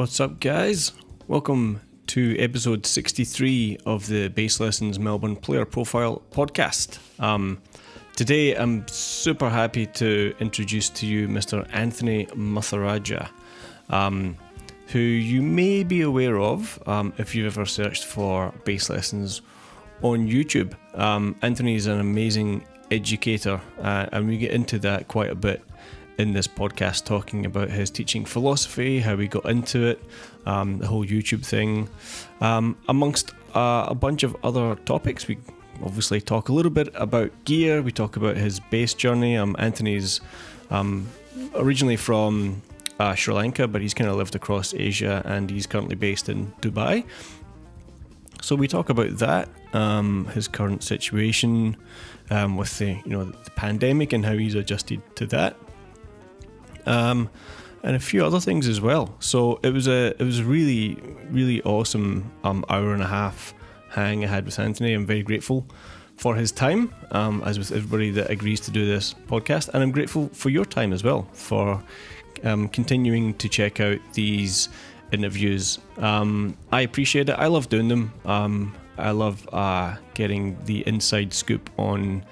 What's up, guys? Welcome to episode 63 of the Bass Lessons Melbourne Player Profile podcast. Today, I'm super happy to introduce to you Mr. Anthony Muthurajah, who you may be aware of if you've ever searched for bass lessons on YouTube. Anthony is an amazing educator, and we get into that quite a bit in this podcast, talking about his teaching philosophy, how we got into it, the whole YouTube thing, amongst a bunch of other topics. We obviously talk a little bit about gear. We talk about his bass journey. Anthony's originally from Sri Lanka, but he's kind of lived across Asia, and he's currently based in Dubai. So we talk about that, his current situation with the pandemic and how he's adjusted to that. And a few other things as well. So it was a really, really awesome hour and a half hang I had with Anthony. I'm very grateful for his time, as with everybody that agrees to do this podcast, and I'm grateful for your time as well for continuing to check out these interviews. I appreciate it. I love doing them. I love getting the inside scoop on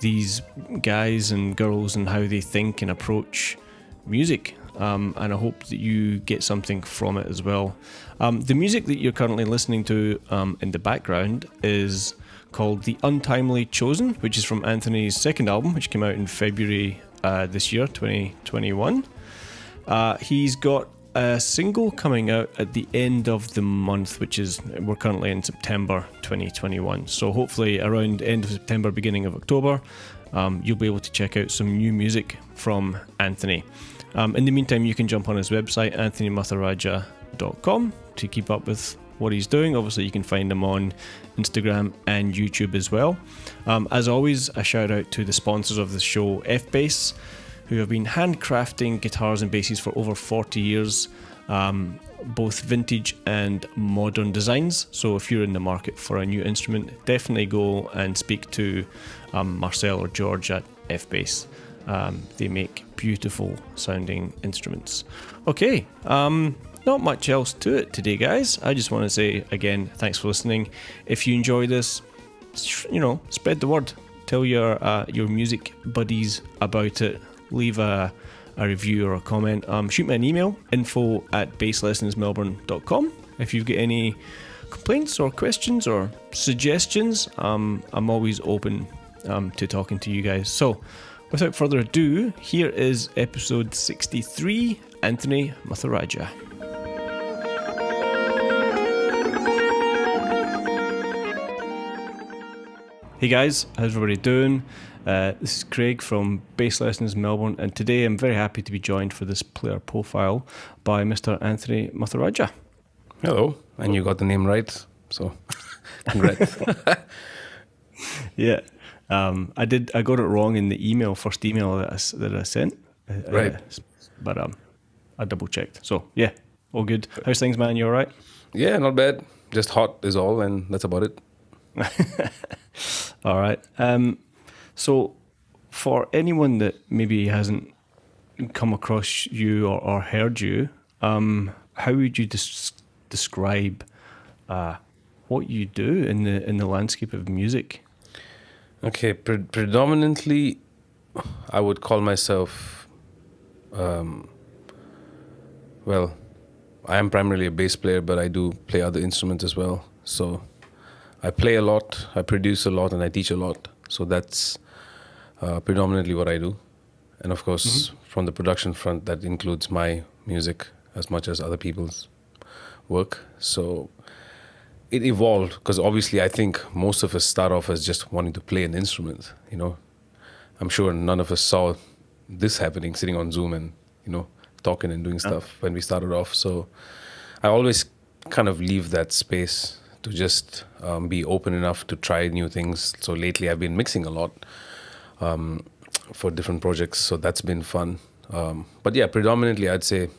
these guys and girls and how they think and approach music, and I hope that you get something from it as well. The music that you're currently listening to in the background is called The Untimely Chosen, which is from Anthony's second album, which came out in February this year, 2021. He's got a single coming out at the end of the month, we're currently in September 2021. So hopefully around end of September, beginning of October, you'll be able to check out some new music from Anthony. In the meantime, you can jump on his website, anthonymuthurajah.com, to keep up with what he's doing. Obviously, you can find him on Instagram and YouTube as well. As always, a shout out to the sponsors of the show, F-Bass, who have been handcrafting guitars and basses for over 40 years, both vintage and modern designs. So if you're in the market for a new instrument, definitely go and speak to Marcel or George at F-Bass. They make beautiful sounding instruments. Okay, not much else to it today, guys. I just want to say again, thanks for listening. If you enjoy this, spread the word. Tell your music buddies about it. Leave a review or a comment. Shoot me an email, info@basslessonsmelbourne.com. If you've got any complaints or questions or suggestions, I'm always open to talking to you guys. So without further ado, here is episode 63, Anthony Muthurajah. Hey guys, how's everybody doing? This is Craig from Bass Lessons Melbourne, and today I'm very happy to be joined for this player profile by Mr. Anthony Muthurajah. Hello, and you got the name right, so congrats. Yeah. I got it wrong in the first email that I sent. Right. But I double checked. So yeah, all good. How's things, man? You all right? Yeah, not bad. Just hot is all, and that's about it. All right. So for anyone that maybe hasn't come across you or heard you, how would you describe what you do in the landscape of music? Okay, predominantly, I would call myself, I am primarily a bass player, but I do play other instruments as well. So I play a lot, I produce a lot, and I teach a lot. So that's predominantly what I do. And of course, from the production front, that includes my music as much as other people's work. So it evolved because obviously I think most of us start off as just wanting to play an instrument, I'm sure none of us saw this happening, sitting on Zoom and, talking and doing stuff when we started off. So I always kind of leave that space to just be open enough to try new things. So lately I've been mixing a lot for different projects, so that's been fun. But yeah, predominantly I'd say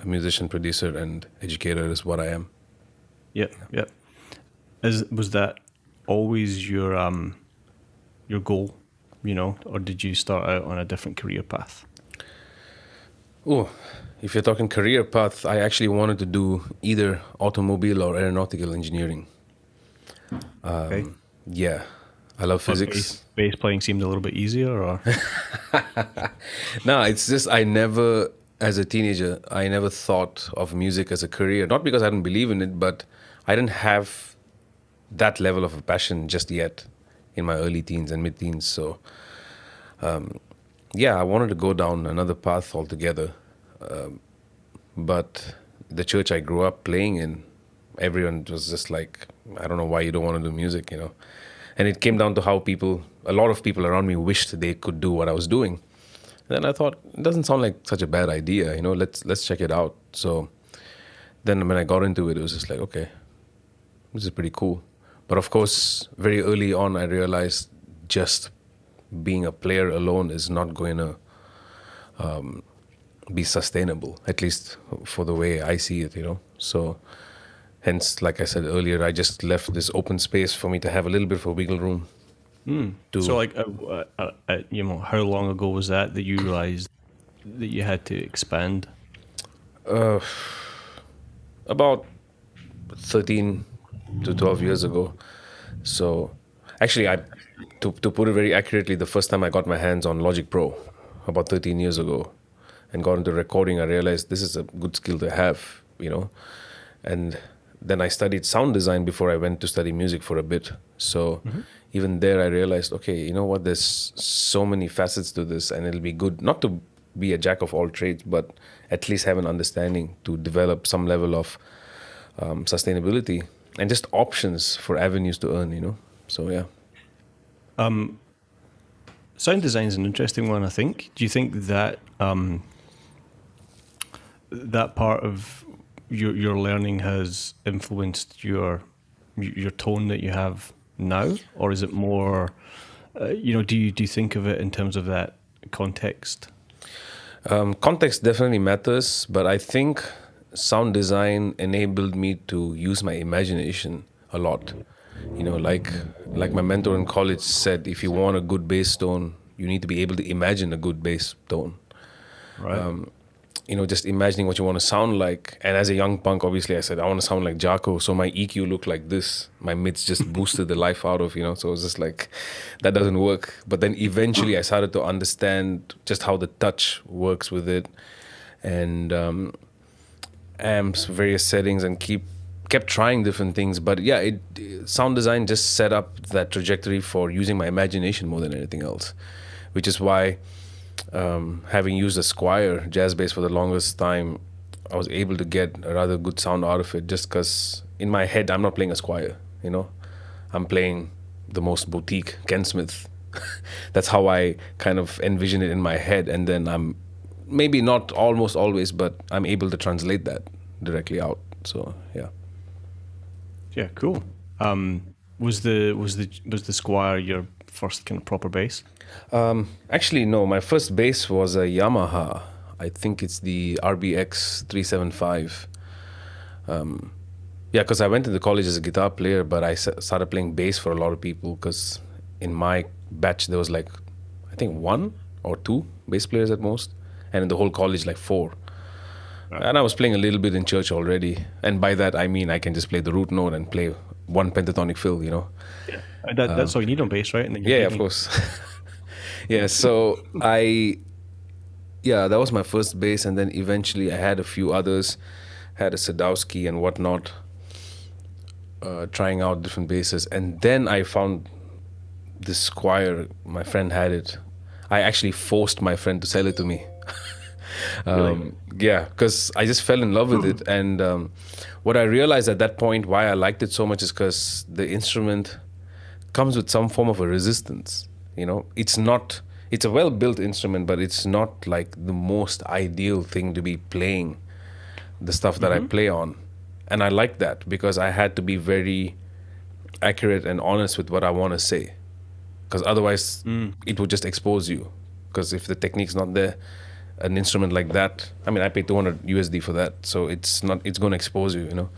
a musician, producer, and educator is what I am. Yeah. Was that always your goal, or did you start out on a different career path? Oh, if you're talking career path, I actually wanted to do either automobile or aeronautical engineering. Okay. Yeah, I love But physics. bass playing seemed a little bit easier, or No, it's just I never, as a teenager, I never thought of music as a career. Not because I didn't believe in it, but I didn't have that level of a passion just yet in my early teens and mid teens. So, yeah, I wanted to go down another path altogether. But the church I grew up playing in, everyone was just like, I don't know why you don't want to do music, you know. And it came down to how a lot of people around me wished they could do what I was doing. Then I thought, it doesn't sound like such a bad idea, you know, let's check it out. So then when I got into it, it was just like, okay, this is pretty cool. But of course, very early on, I realized just being a player alone is not going to be sustainable, at least for the way I see it, you know. So hence, like I said earlier, I just left this open space for me to have a little bit of a wiggle room so to like how long ago was that you realized that you had to expand? about 13 to 12 years ago. So actually, to put it very accurately, the first time I got my hands on Logic Pro about 13 years ago and got into recording, I realized this is a good skill to have, you know. And then I studied sound design before I went to study music for a bit. So even there, I realized, okay, you know what, there's so many facets to this, and it'll be good not to be a jack of all trades, but at least have an understanding to develop some level of sustainability and just options for avenues to earn, you know. So yeah. Sound design is an interesting one, I think. Do you think that that part of your learning has influenced your tone that you have now, or is it more, do you think of it in terms of that context? Context definitely matters, but I think sound design enabled me to use my imagination a lot. You know, like my mentor in college said, if you want a good bass tone, you need to be able to imagine a good bass tone. Right. You know, just imagining what you want to sound like. And as a young punk, obviously, I said, I want to sound like Jaco. So my EQ looked like this. My mids just boosted the life out of, you know, so it was just like, that doesn't work. But then eventually I started to understand just how the touch works with it and amps, various settings, and kept trying different things. But yeah, sound design just set up that trajectory for using my imagination more than anything else, which is why having used a Squier jazz bass for the longest time, I was able to get a rather good sound out of it just because in my head, I'm not playing a Squier, you know? I'm playing the most boutique Ken Smith. That's how I kind of envision it in my head. And then I'm maybe not almost always, but I'm able to translate that directly out. So, yeah. Yeah, cool. Was the Squire your first kind of proper bass? Actually, no. My first bass was a Yamaha. I think it's the RBX 375. Yeah, because I went into college as a guitar player, but I started playing bass for a lot of people because in my batch there was like, I think one or two bass players at most, and in the whole college like four. And I was playing a little bit in church already, and by that I mean I can just play the root note and play one pentatonic fill, you know. Yeah. That's all you need on bass, right? And then Yeah, of course. Yeah, so that was my first bass, and then eventually I had a few others, had a Sadowski and whatnot, trying out different basses, and then I found this Squier. My friend had it. I actually forced my friend to sell it to me. Really? Yeah, because I just fell in love with it, and what I realized at that point why I liked it so much is because the instrument comes with some form of a resistance. You know, it's a well-built instrument, but it's not like the most ideal thing to be playing the stuff that I play on. And I like that because I had to be very accurate and honest with what I want to say. Because otherwise, it would just expose you. Because if the technique's not there, an instrument like that, I mean, I paid 200 USD for that. So it's going to expose you, you know.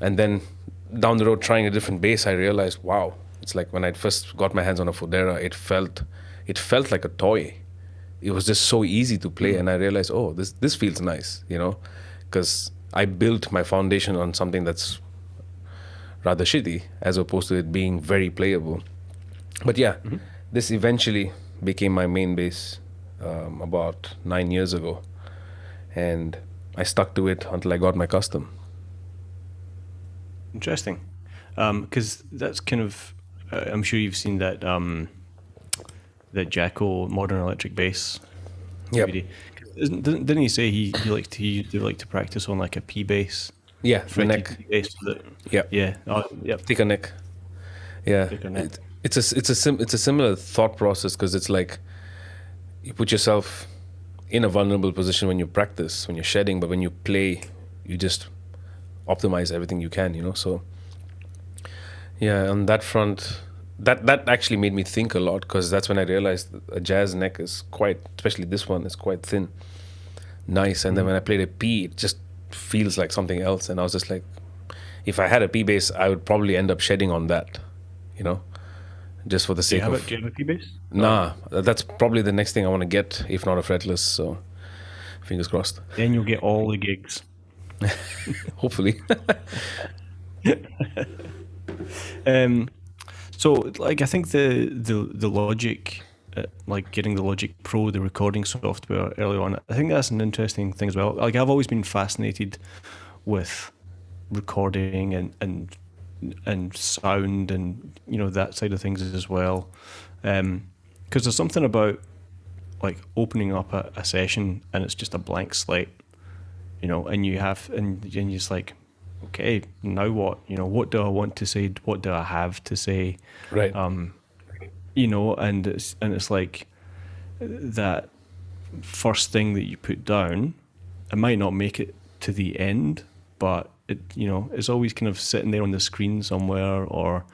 And then down the road, trying a different bass, I realized, wow, it's like when I first got my hands on a Fodera, it felt like a toy. it was just so easy to play, and I realized, oh, this feels nice, because I built my foundation on something that's rather shitty as opposed to it being very playable. But yeah, this eventually became my main bass about 9 years ago, and I stuck to it until I got my custom. Interesting. Because that's kind of, I'm sure you've seen that that Jacko Modern Electric Bass Yep. DVD. Didn't he say he used to like to practice on like a P bass? Yeah, the neck. Bass that, Yeah. yeah. Oh, yep. Thicker neck. Yeah. Thicker neck. It's a similar thought process, because it's like you put yourself in a vulnerable position when you practice, when you're shedding, but when you play, you just optimize everything you can, So yeah, on that front, that actually made me think a lot, because that's when I realized that a jazz neck is quite, especially this one, is quite thin, nice. And then when I played a P, it just feels like something else. And I was just like, if I had a P bass, I would probably end up shedding on that, just for the sake of. Do you have a P bass? Nah, that's probably the next thing I want to get, if not a fretless. So, fingers crossed. Then you'll get all the gigs. Hopefully. So, like, I think the Logic, like getting the Logic Pro, the recording software early on, I think that's an interesting thing as well. Like, I've always been fascinated with recording and sound and that side of things as well, because there's something about like opening up a session and it's just a blank slate, and you're just like, okay, now what? What do I want to say? What do I have to say? Right. And it's like that first thing that you put down, it might not make it to the end, but it's always kind of sitting there on the screen somewhere, or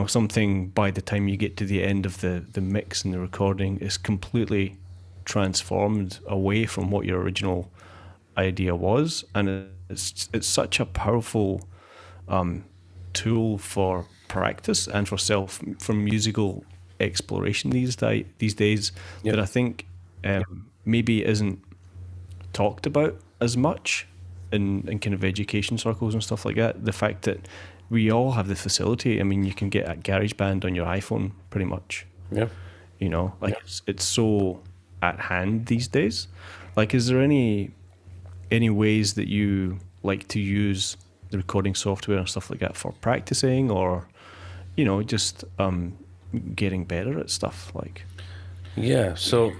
something by the time you get to the end of the mix and the recording is completely transformed away from what your original idea was. And it's such a powerful tool for practice and for musical exploration these days. Yep. That I think maybe isn't talked about as much in kind of education circles and stuff like that. The fact that we all have the facility. I mean, you can get a GarageBand on your iPhone pretty much. Yeah. It's so at hand these days. Like, is there any ways that you like to use the recording software and stuff like that for practicing, or just getting better at stuff like? Yeah, so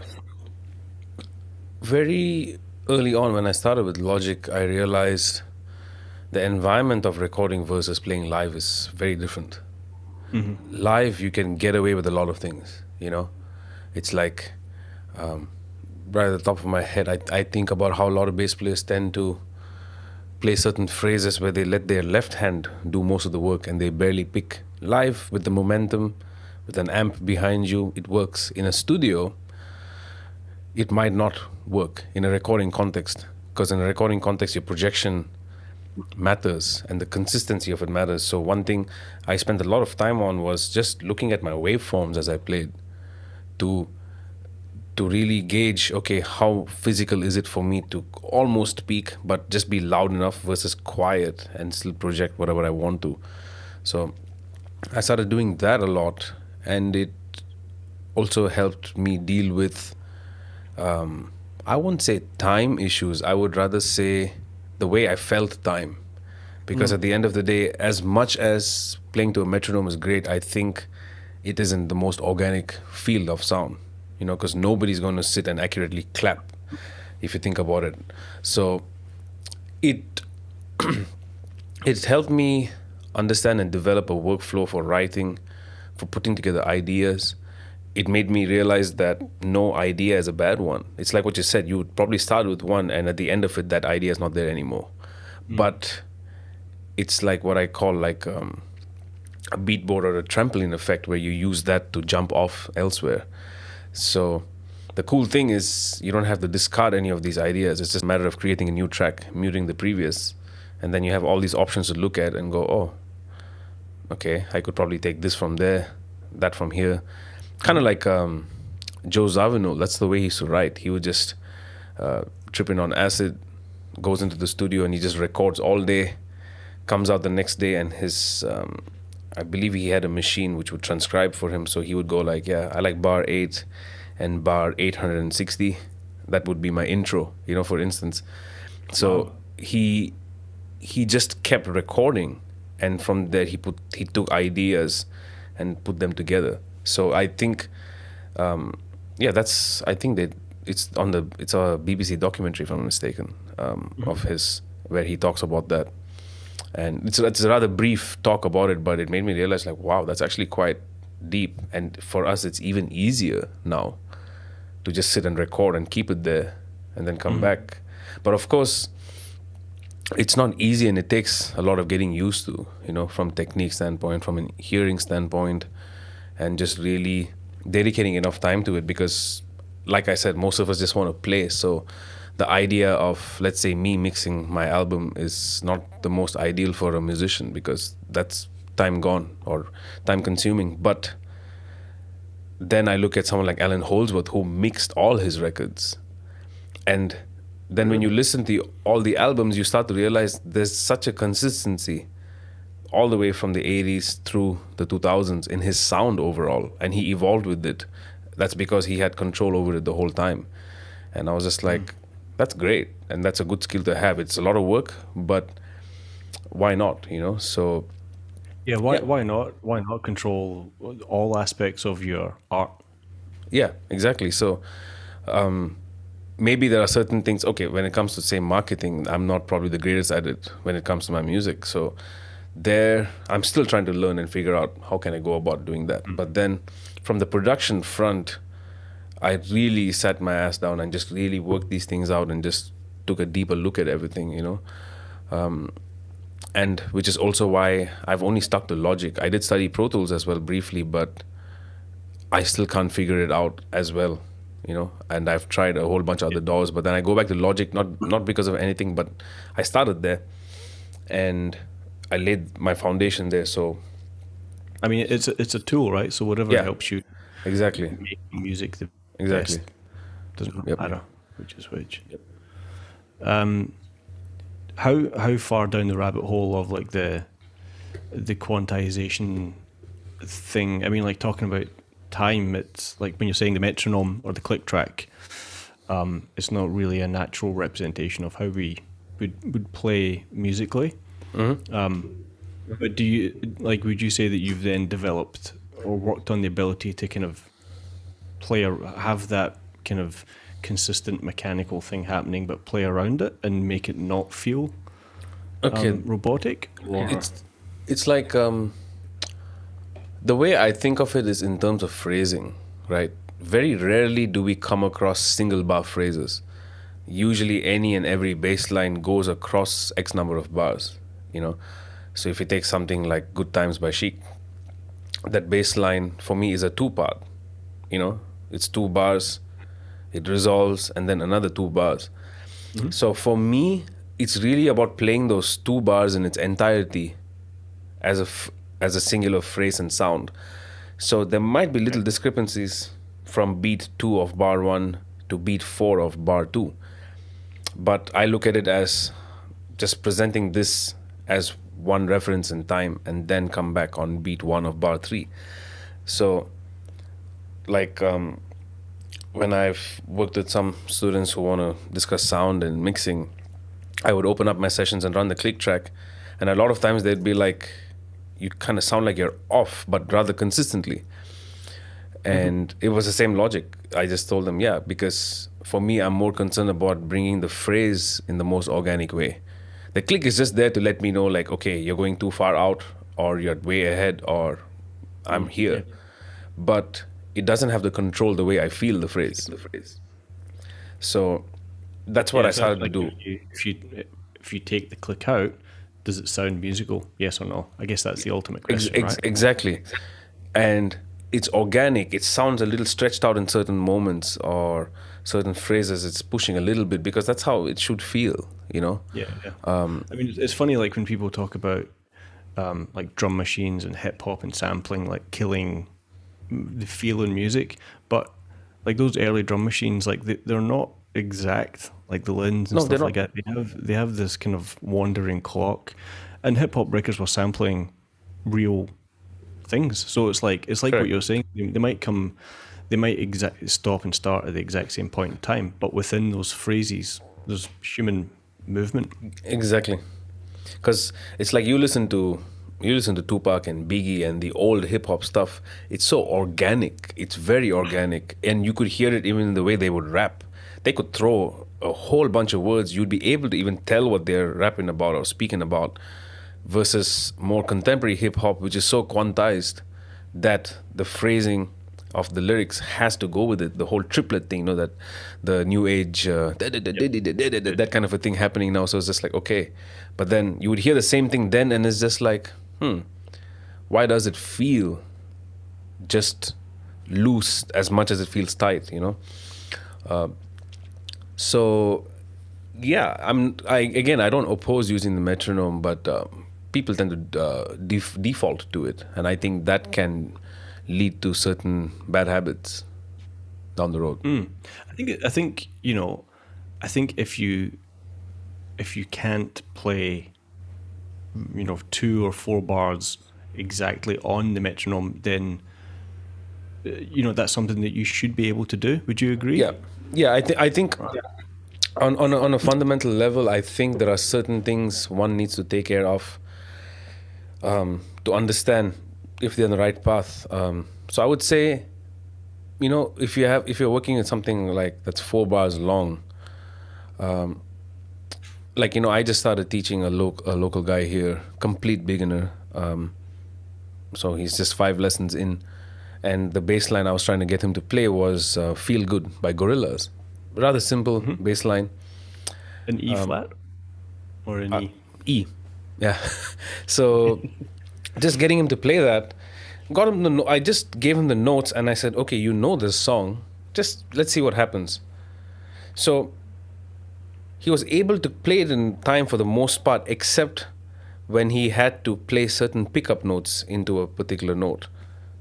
very early on when I started with Logic, I realized the environment of recording versus playing live is very different. Mm-hmm. Live, you can get away with a lot of things, It's like, right at the top of my head, I think about how a lot of bass players tend to play certain phrases where they let their left hand do most of the work and they barely pick. Live, with the momentum, with an amp behind you, it works. In a studio, it might not work in a recording context, because in a recording context, your projection matters and the consistency of it matters. So one thing I spent a lot of time on was just looking at my waveforms as I played to really gauge, okay, how physical is it for me to almost peak but just be loud enough versus quiet and still project whatever I want to. So I started doing that a lot, and it also helped me deal with I won't say time issues, I would rather say the way I felt time. Because at the end of the day, as much as playing to a metronome is great, I think it isn't the most organic field of sound, because nobody's going to sit and accurately clap, if you think about it. So it helped me understand and develop a workflow for writing, for putting together ideas. It made me realize that no idea is a bad one. It's like what you said, you would probably start with one, and at the end of it, that idea is not there anymore. But it's like what I call like a beatboard or a trampoline effect, where you use that to jump off elsewhere. So the cool thing is you don't have to discard any of these ideas. It's just a matter of creating a new track, muting the previous, and then you have all these options to look at and go, oh, okay, I could probably take this from there, that from here. Kind of like Joe Zawinul, that's the way he used to write. He would just tripping on acid, goes into the studio and he just records all day, comes out the next day, and his I believe he had a machine which would transcribe for him. So he would go like, yeah, I like bar 8 and bar 860. That would be my intro, for instance. So he just kept recording, and from there he took ideas and put them together. So I think I think that it's a BBC documentary, if I'm not mistaken, of his, where he talks about that. And it's a rather brief talk about it, but it made me realize, like, wow, that's actually quite deep. And for us, it's even easier now to just sit and record and keep it there and then come back. But of course, it's not easy, and it takes a lot of getting used to, from technique standpoint, from a hearing standpoint, and just really dedicating enough time to it. Because, like I said, most of us just want to play. So the idea of, let's say, me mixing my album is not the most ideal for a musician, because that's time gone or time consuming. But then I look at someone like Alan Holdsworth, who mixed all his records. And then when you listen to all the albums, you start to realize there's such a consistency all the way from the 80s through the 2000s in his sound overall. And he evolved with it. That's because he had control over it the whole time. And I was just like, that's great. And that's a good skill to have. It's a lot of work, but why not, So yeah, why not? Why not control all aspects of your art? Yeah, exactly. So maybe there are certain things, okay, when it comes to, say, marketing, I'm not probably the greatest at it when it comes to my music. So there, I'm still trying to learn and figure out how can I go about doing that. But then from the production front, I really sat my ass down and just really worked these things out and just took a deeper look at everything, and which is also why I've only stuck to Logic. I did study Pro Tools as well briefly, but I still can't figure it out as well, and I've tried a whole bunch of other DAWs, but then I go back to Logic, not because of anything, but I started there and I laid my foundation there. So I mean, it's a tool, right? So whatever helps you exactly make music the exactly best doesn't matter which is which. How far down the rabbit hole of like the quantization thing? I mean, like talking about time, it's like when you're saying the metronome or the click track, it's not really a natural representation of how we would play musically. But do you, like, would you say that you've then developed or worked on the ability to kind of play or have that kind of consistent mechanical thing happening, but play around it and make it not feel robotic? Or? It's like the way I think of it is in terms of phrasing, right? Very rarely do we come across single bar phrases. Usually any and every bass line goes across X number of bars, So if you take something like Good Times by Chic, that bass line for me is a 2-part, It's 2 bars, it resolves, and then another 2 bars. So for me, it's really about playing those 2 bars in its entirety as a singular phrase and sound. So there might be little discrepancies from beat 2 of bar 1 to beat 4 of bar 2. But I look at it as just presenting this as one reference in time and then come back on beat 1 of bar 3. So like when I've worked with some students who want to discuss sound and mixing, I would open up my sessions and run the click track, and a lot of times they'd be like, you kind of sound like you're off, but rather consistently. And it was the same logic. I just told them, because for me, I'm more concerned about bringing the phrase in the most organic way. The click is just there to let me know, like, okay, you're going too far out, or you're way ahead, or I'm here. But it doesn't have the control the way I feel the phrase. So that's what I started to do. If you take the click out, does it sound musical? Yes or no? I guess that's the ultimate question, right? Exactly. And it's organic. It sounds a little stretched out in certain moments, or certain phrases it's pushing a little bit, because that's how it should feel, Yeah. I mean, it's funny, like when people talk about like drum machines and hip hop and sampling, like killing the feel in music, but like those early drum machines, like they're not exact, like the Lins and No, they're stuff like not. that. They have this kind of wandering clock, and hip hop breakers were sampling real things. So it's like what Correct. you're saying. They might stop and start at the exact same point in time, but within those phrases, there's human movement. Exactly. Because it's like you listen to Tupac and Biggie and the old hip hop stuff. It's so organic. It's very organic, and you could hear it even in the way they would rap. They could throw a whole bunch of words. You'd be able to even tell what they're rapping about or speaking about, versus more contemporary hip hop, which is so quantized that the phrasing of the lyrics has to go with it. The whole triplet thing, that the new age, that kind of a thing happening now. So it's just like, okay. But then you would hear the same thing then, and it's just like, why does it feel just loose as much as it feels tight? So yeah, I don't oppose using the metronome, but people tend to default to it, and I think that can lead to certain bad habits down the road. I think if you can't play, 2 or 4 bars exactly on the metronome, then that's something that you should be able to do. Would you agree? Yeah. I think on a fundamental level, I think there are certain things one needs to take care of to understand if they're on the right path. So I would say, if you're working at something like that's 4 bars long, I just started teaching a local guy here, complete beginner. So he's just 5 lessons in, and the bass line I was trying to get him to play was "Feel Good" by Gorillaz. Rather simple bass line. An E flat or an E? E, yeah. So just getting him to play that, got him I just gave him the notes, and I said, okay, you know this song, just let's see what happens. So he was able to play it in time for the most part, except when he had to play certain pickup notes into a particular note.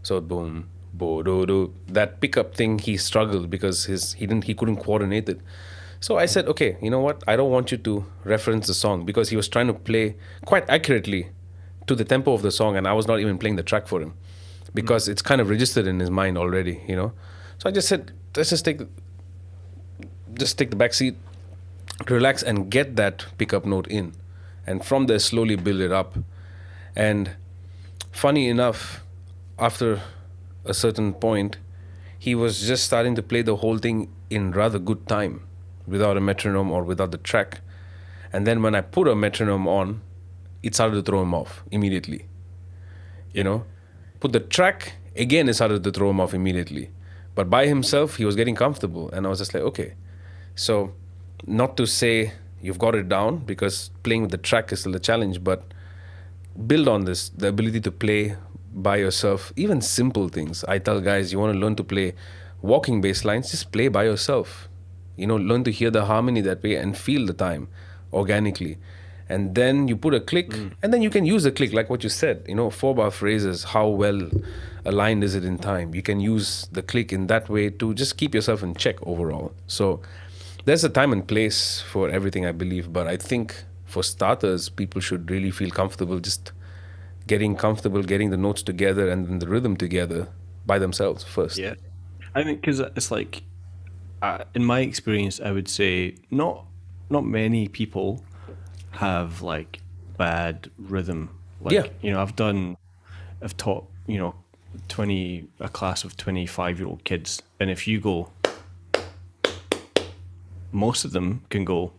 So boom, bo do do, that pickup thing, he struggled because he couldn't coordinate it. So I said, okay, you know what? I don't want you to reference the song, because he was trying to play quite accurately to the tempo of the song, and I was not even playing the track for him because it's kind of registered in his mind already. So I just said, let's just take the back seat, relax, and get that pickup note in, and from there slowly build it up. And funny enough, after a certain point, he was just starting to play the whole thing in rather good time, without a metronome or without the track. And then when I put a metronome on, it started to throw him off immediately. Put the track, again, it started to throw him off immediately. But by himself, he was getting comfortable, and I was just like, okay. So not to say you've got it down, because playing with the track is still a challenge, but build on this, the ability to play by yourself, even simple things. I tell guys, you want to learn to play walking bass lines, just play by yourself. Learn to hear the harmony that way and feel the time organically. And then you put a click, and then you can use the click, like what you said, 4-bar phrases, how well aligned is it in time? You can use the click in that way to just keep yourself in check overall. So there's a time and place for everything, I believe. But I think for starters, people should really feel comfortable just getting the notes together and then the rhythm together by themselves first. Yeah. I think because it's like, in my experience, I would say not many people have like bad rhythm. Like, Yeah. I've taught, a class of 25-year-old kids, and if you go, most of them can go,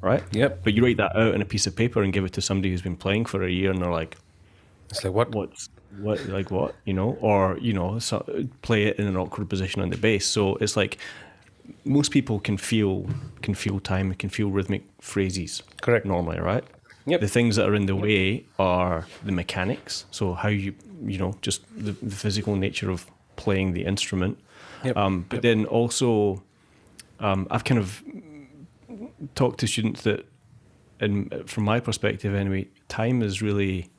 right? Yep. But you write that out on a piece of paper and give it to somebody who's been playing for a year, and they're like, It's like, what? what, or, play it in an awkward position on the bass. So it's like, most people can feel time, can feel rhythmic phrases. Correct. Normally, right? Yep. The things that are in the way are the mechanics. So how just the physical nature of playing the instrument. Yep. But then also, I've kind of talked to students that, and from my perspective anyway, time is really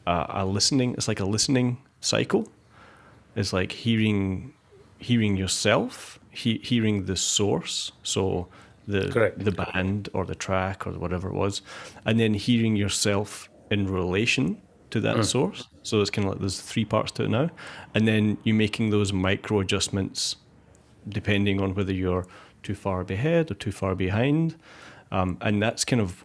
a listening. It's like a listening cycle. It's like hearing hearing yourself, hearing the source, so Correct. the band or the track or whatever it was, and then hearing yourself in relation to that source. So it's kind of like there's three parts to it now, and then you making those micro adjustments depending on whether you're too far ahead or too far behind. And that's kind of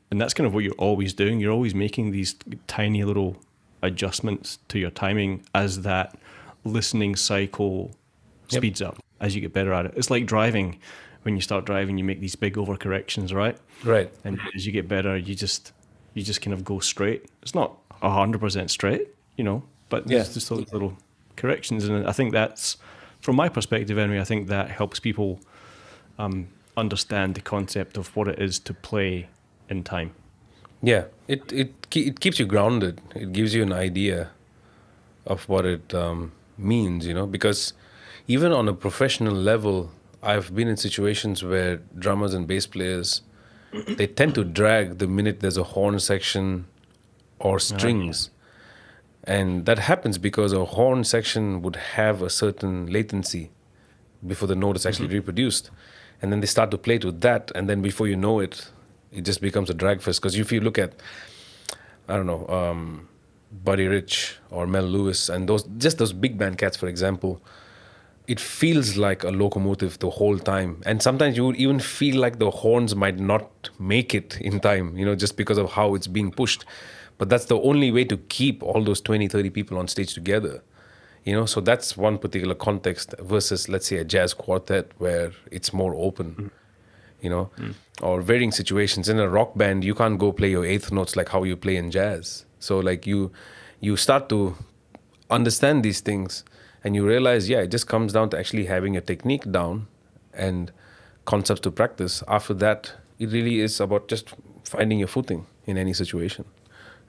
what you're always doing. You're always making these tiny little adjustments to your timing as that listening cycle speeds up as you get better at it. It's like driving. When you start driving, you make these big overcorrections, right? Right. And as you get better, you just kind of go straight. It's not 100% straight, but there's just those little corrections. And I think that's, from my perspective anyway, I think that helps people understand the concept of what it is to play in time. Yeah, it keeps you grounded. It gives you an idea of what it means, because even on a professional level, I've been in situations where drummers and bass players, they tend to drag the minute there's a horn section or strings. And that happens because a horn section would have a certain latency before the note is actually reproduced. And then they start to play to that, and then before you know it, it just becomes a drag fest. Because if you look at, I don't know, Buddy Rich or Mel Lewis and those big band cats, for example, it feels like a locomotive the whole time. And sometimes you would even feel like the horns might not make it in time, just because of how it's being pushed. But that's the only way to keep all those 20, 30 people on stage together. So that's one particular context versus, let's say, a jazz quartet where it's more open, or varying situations. In a rock band, you can't go play your eighth notes like how you play in jazz. So like you start to understand these things and you realize, it just comes down to actually having a technique down and concepts to practice. After that, it really is about just finding your footing in any situation.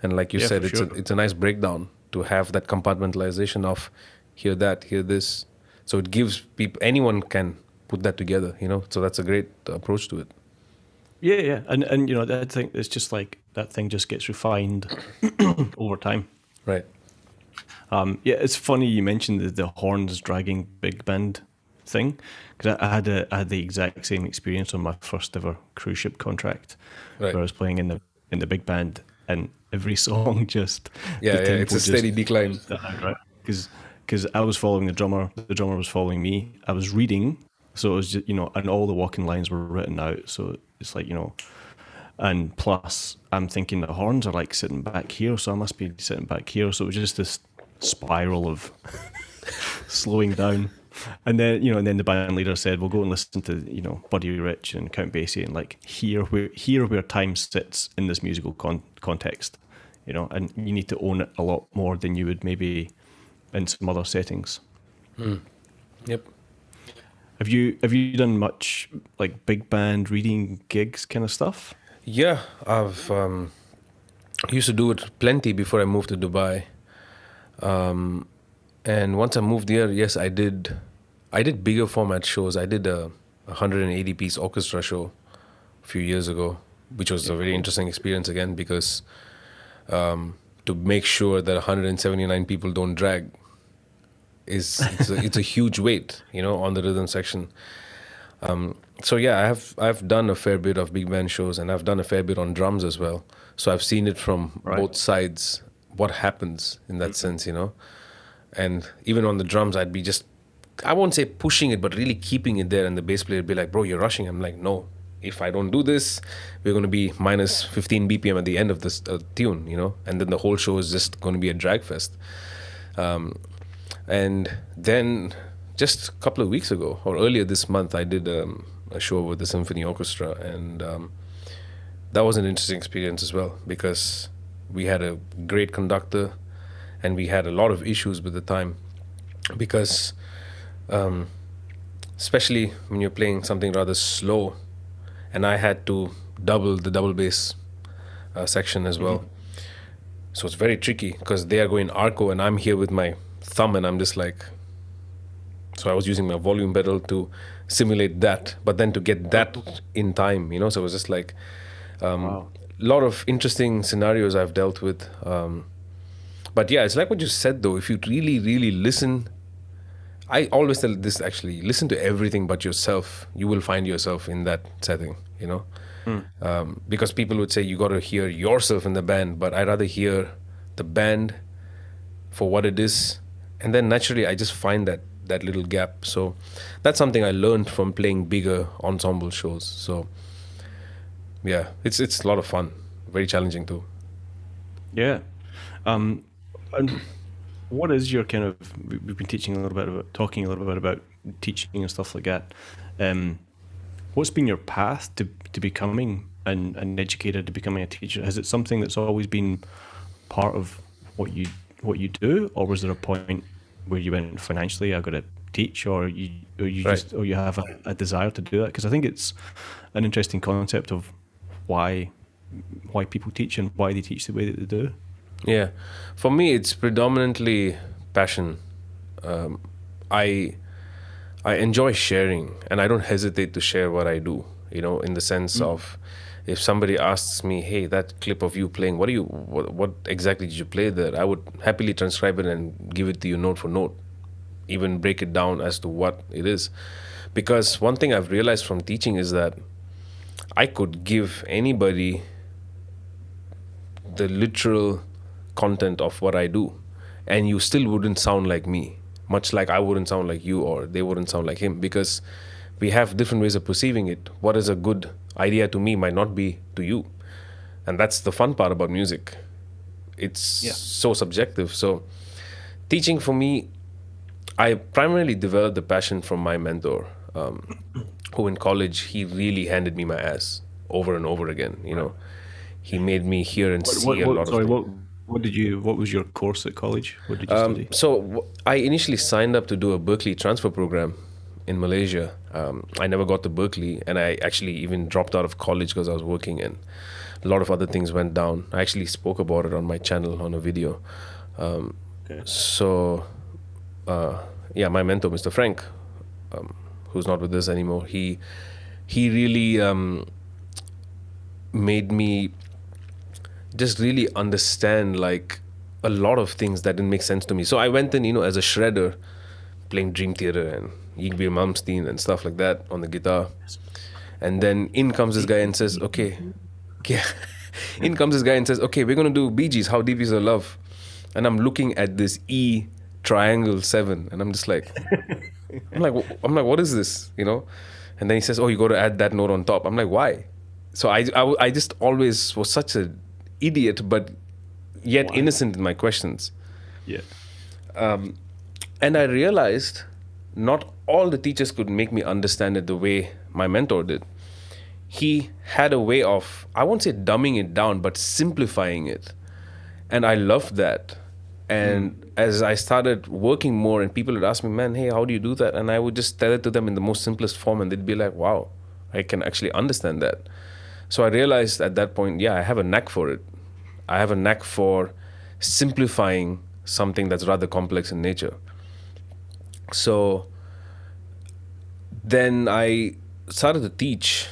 And like you said, it's a nice breakdown to have that compartmentalization of hear that, hear this. So it gives people, anyone can put that together, so that's a great approach to it. Yeah. And I think it's just like that thing just gets refined over time. Right. It's funny you mentioned the horns dragging big band thing, because I had the exact same experience on my first ever cruise ship contract, where I was playing in the big band, and every song just it's a steady decline. Because I was following the drummer was following me. I was reading, so it was just, and all the walking lines were written out. So it's like, and plus I'm thinking the horns are like sitting back here, so I must be sitting back here. So it was just this spiral of slowing down. And then, and then the band leader said, we'll go and listen to, Buddy Rich and Count Basie and like hear where time sits in this musical context, and you need to own it a lot more than you would maybe in some other settings. Yep. Have you done much like big band reading gigs kind of stuff? Yeah, I've used to do it plenty before I moved to Dubai. And once I moved here, yes, I did bigger format shows. I did a 180-piece orchestra show a few years ago, which was a very interesting experience again, because to make sure that 179 people don't drag it's a huge weight, on the rhythm section. So yeah, I've done a fair bit of big band shows, and I've done a fair bit on drums as well. So I've seen it from both sides, what happens in that sense, And even on the drums, I'd be I won't say pushing it, but really keeping it there. And the bass player would be like, bro, you're rushing. I'm like, no, if I don't do this, we're going to be minus 15 BPM at the end of this tune, And then the whole show is just going to be a drag fest. And then just a couple of weeks ago, or earlier this month, I did a show with the symphony orchestra. And that was an interesting experience as well, because we had a great conductor, and we had a lot of issues with the time, because especially when you're playing something rather slow, and I had to double the double bass section as well. So it's very tricky, because they are going arco and I'm here with my thumb, and I'm just like, so I was using my volume pedal to simulate that, but then to get that in time, so it was just like a lot of interesting scenarios I've dealt with. But yeah, it's like what you said though, if you really, really listen, I always tell this actually, listen to everything but yourself. You will find yourself in that setting, you know? Because people would say you got to hear yourself in the band, but I rather hear the band for what it is. And then naturally, I just find that little gap. So that's something I learned from playing bigger ensemble shows. So yeah, it's a lot of fun, very challenging too. Yeah. And what is your kind of? We've been talking a little bit about teaching and stuff like that. What's been your path to becoming an educator, to becoming a teacher? Has it something that's always been part of what you do, or was there a point where you went financially, I got to teach, or you have a desire to do that? Because I think it's an interesting concept of why people teach and why they teach the way that they do. Yeah, for me, it's predominantly passion. I enjoy sharing, and I don't hesitate to share what I do. You know, in the sense of, if somebody asks me, "Hey, that clip of you playing, what exactly did you play there?" I would happily transcribe it and give it to you note for note, even break it down as to what it is. Because one thing I've realized from teaching is that I could give anybody the literal content of what I do, and you still wouldn't sound like me, much like I wouldn't sound like you, or they wouldn't sound like him, because we have different ways of perceiving it. What is a good idea to me might not be to you, and that's the fun part about music. It's so subjective. So teaching for me, I primarily developed the passion from my mentor, who in college, he really handed me my ass over and over again. You know, he made me hear and see a lot of things. What was your course at college? What did you study? So I initially signed up to do a Berkeley transfer program in Malaysia. I never got to Berkeley, and I actually even dropped out of college because I was working, and a lot of other things went down. I actually spoke about it on my channel on a video. So my mentor, Mr. Frank, who's not with us anymore, he really made me just really understand like a lot of things that didn't make sense to me. So I went in, as a shredder, playing Dream Theater and Yngwie Malmsteen and stuff like that on the guitar. And then in comes this guy and says, okay, we're going to do Bee Gees, How Deep Is Your Love? And I'm looking at this E triangle 7, and I'm just like, I'm like, what is this, And then he says, oh, you got to add that note on top. I'm like, why? So I just always was such a idiot, but yet innocent in my questions. Yeah. And I realized not all the teachers could make me understand it the way my mentor did. He had a way of, I won't say dumbing it down, but simplifying it. And I loved that. And as I started working more, and people would ask me, man, hey, how do you do that? And I would just tell it to them in the most simplest form, and they'd be like, wow, I can actually understand that. So I realized at that point, I have a knack for it. I have a knack for simplifying something that's rather complex in nature. So then I started to teach,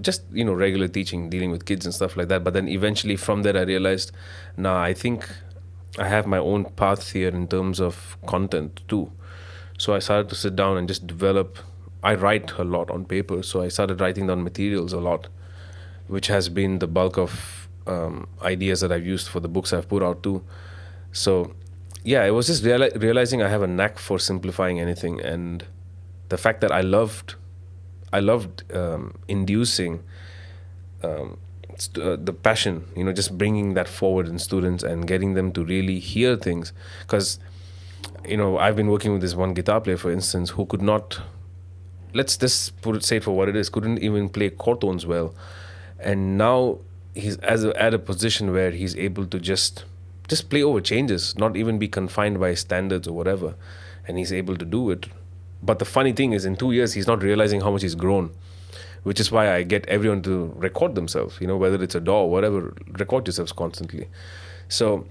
just, regular teaching, dealing with kids and stuff like that. But then eventually from there, I realized, I think I have my own path here in terms of content too. So I started to sit down and just develop. I write a lot on paper, so I started writing down materials a lot, which has been the bulk of ideas that I've used for the books I've put out too. So it was just realizing I have a knack for simplifying anything, and the fact that I loved inducing the passion, just bringing that forward in students and getting them to really hear things. Because I've been working with this one guitar player, for instance, who could not, let's just say it for what it is, couldn't even play chord tones well. And now he's at a position where he's able to just play over changes, not even be confined by standards or whatever. And he's able to do it. But the funny thing is, in 2 years, he's not realizing how much he's grown, which is why I get everyone to record themselves, whether it's a DAW or whatever, record yourselves constantly. So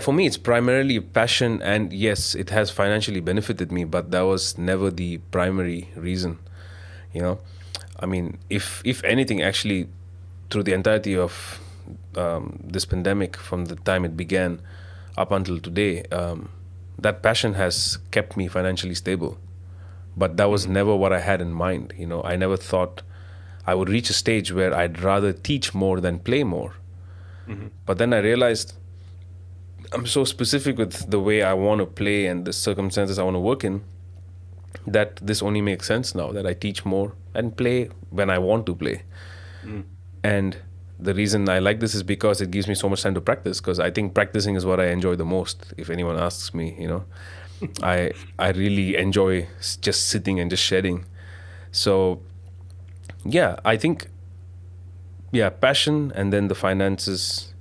for me, it's primarily passion, and yes, it has financially benefited me, but that was never the primary reason. I mean, if anything, actually, through the entirety of this pandemic, from the time it began up until today, that passion has kept me financially stable. But that was never what I had in mind. I never thought I would reach a stage where I'd rather teach more than play more. But then I realized I'm so specific with the way I want to play and the circumstances I want to work in that this only makes sense now, that I teach more and play when I want to play. And the reason I like this is because it gives me so much time to practice, because I think practicing is what I enjoy the most. If anyone asks me, I really enjoy just sitting and just shedding. So yeah, I think, yeah, passion and then the finances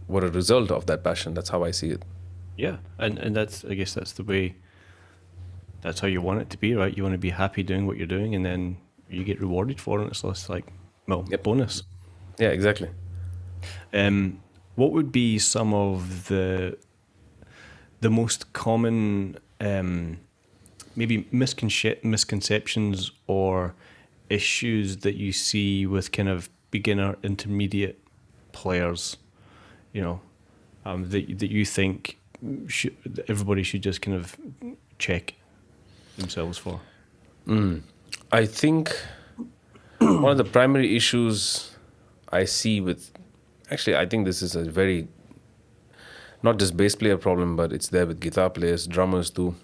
were a result of that passion. That's how I see it. Yeah, and that's, I guess that's the way, that's how you want it to be, right? You want to be happy doing what you're doing, and then you get rewarded for it. It's less like, well, Yep. bonus. Yeah, exactly. What would be some of the most common maybe misconceptions or issues that you see with kind of beginner, intermediate players, that you think that everybody should just kind of check themselves for? I think one of the primary issues I see with, actually, I think this is a very, not just bass player problem, but it's there with guitar players, drummers too.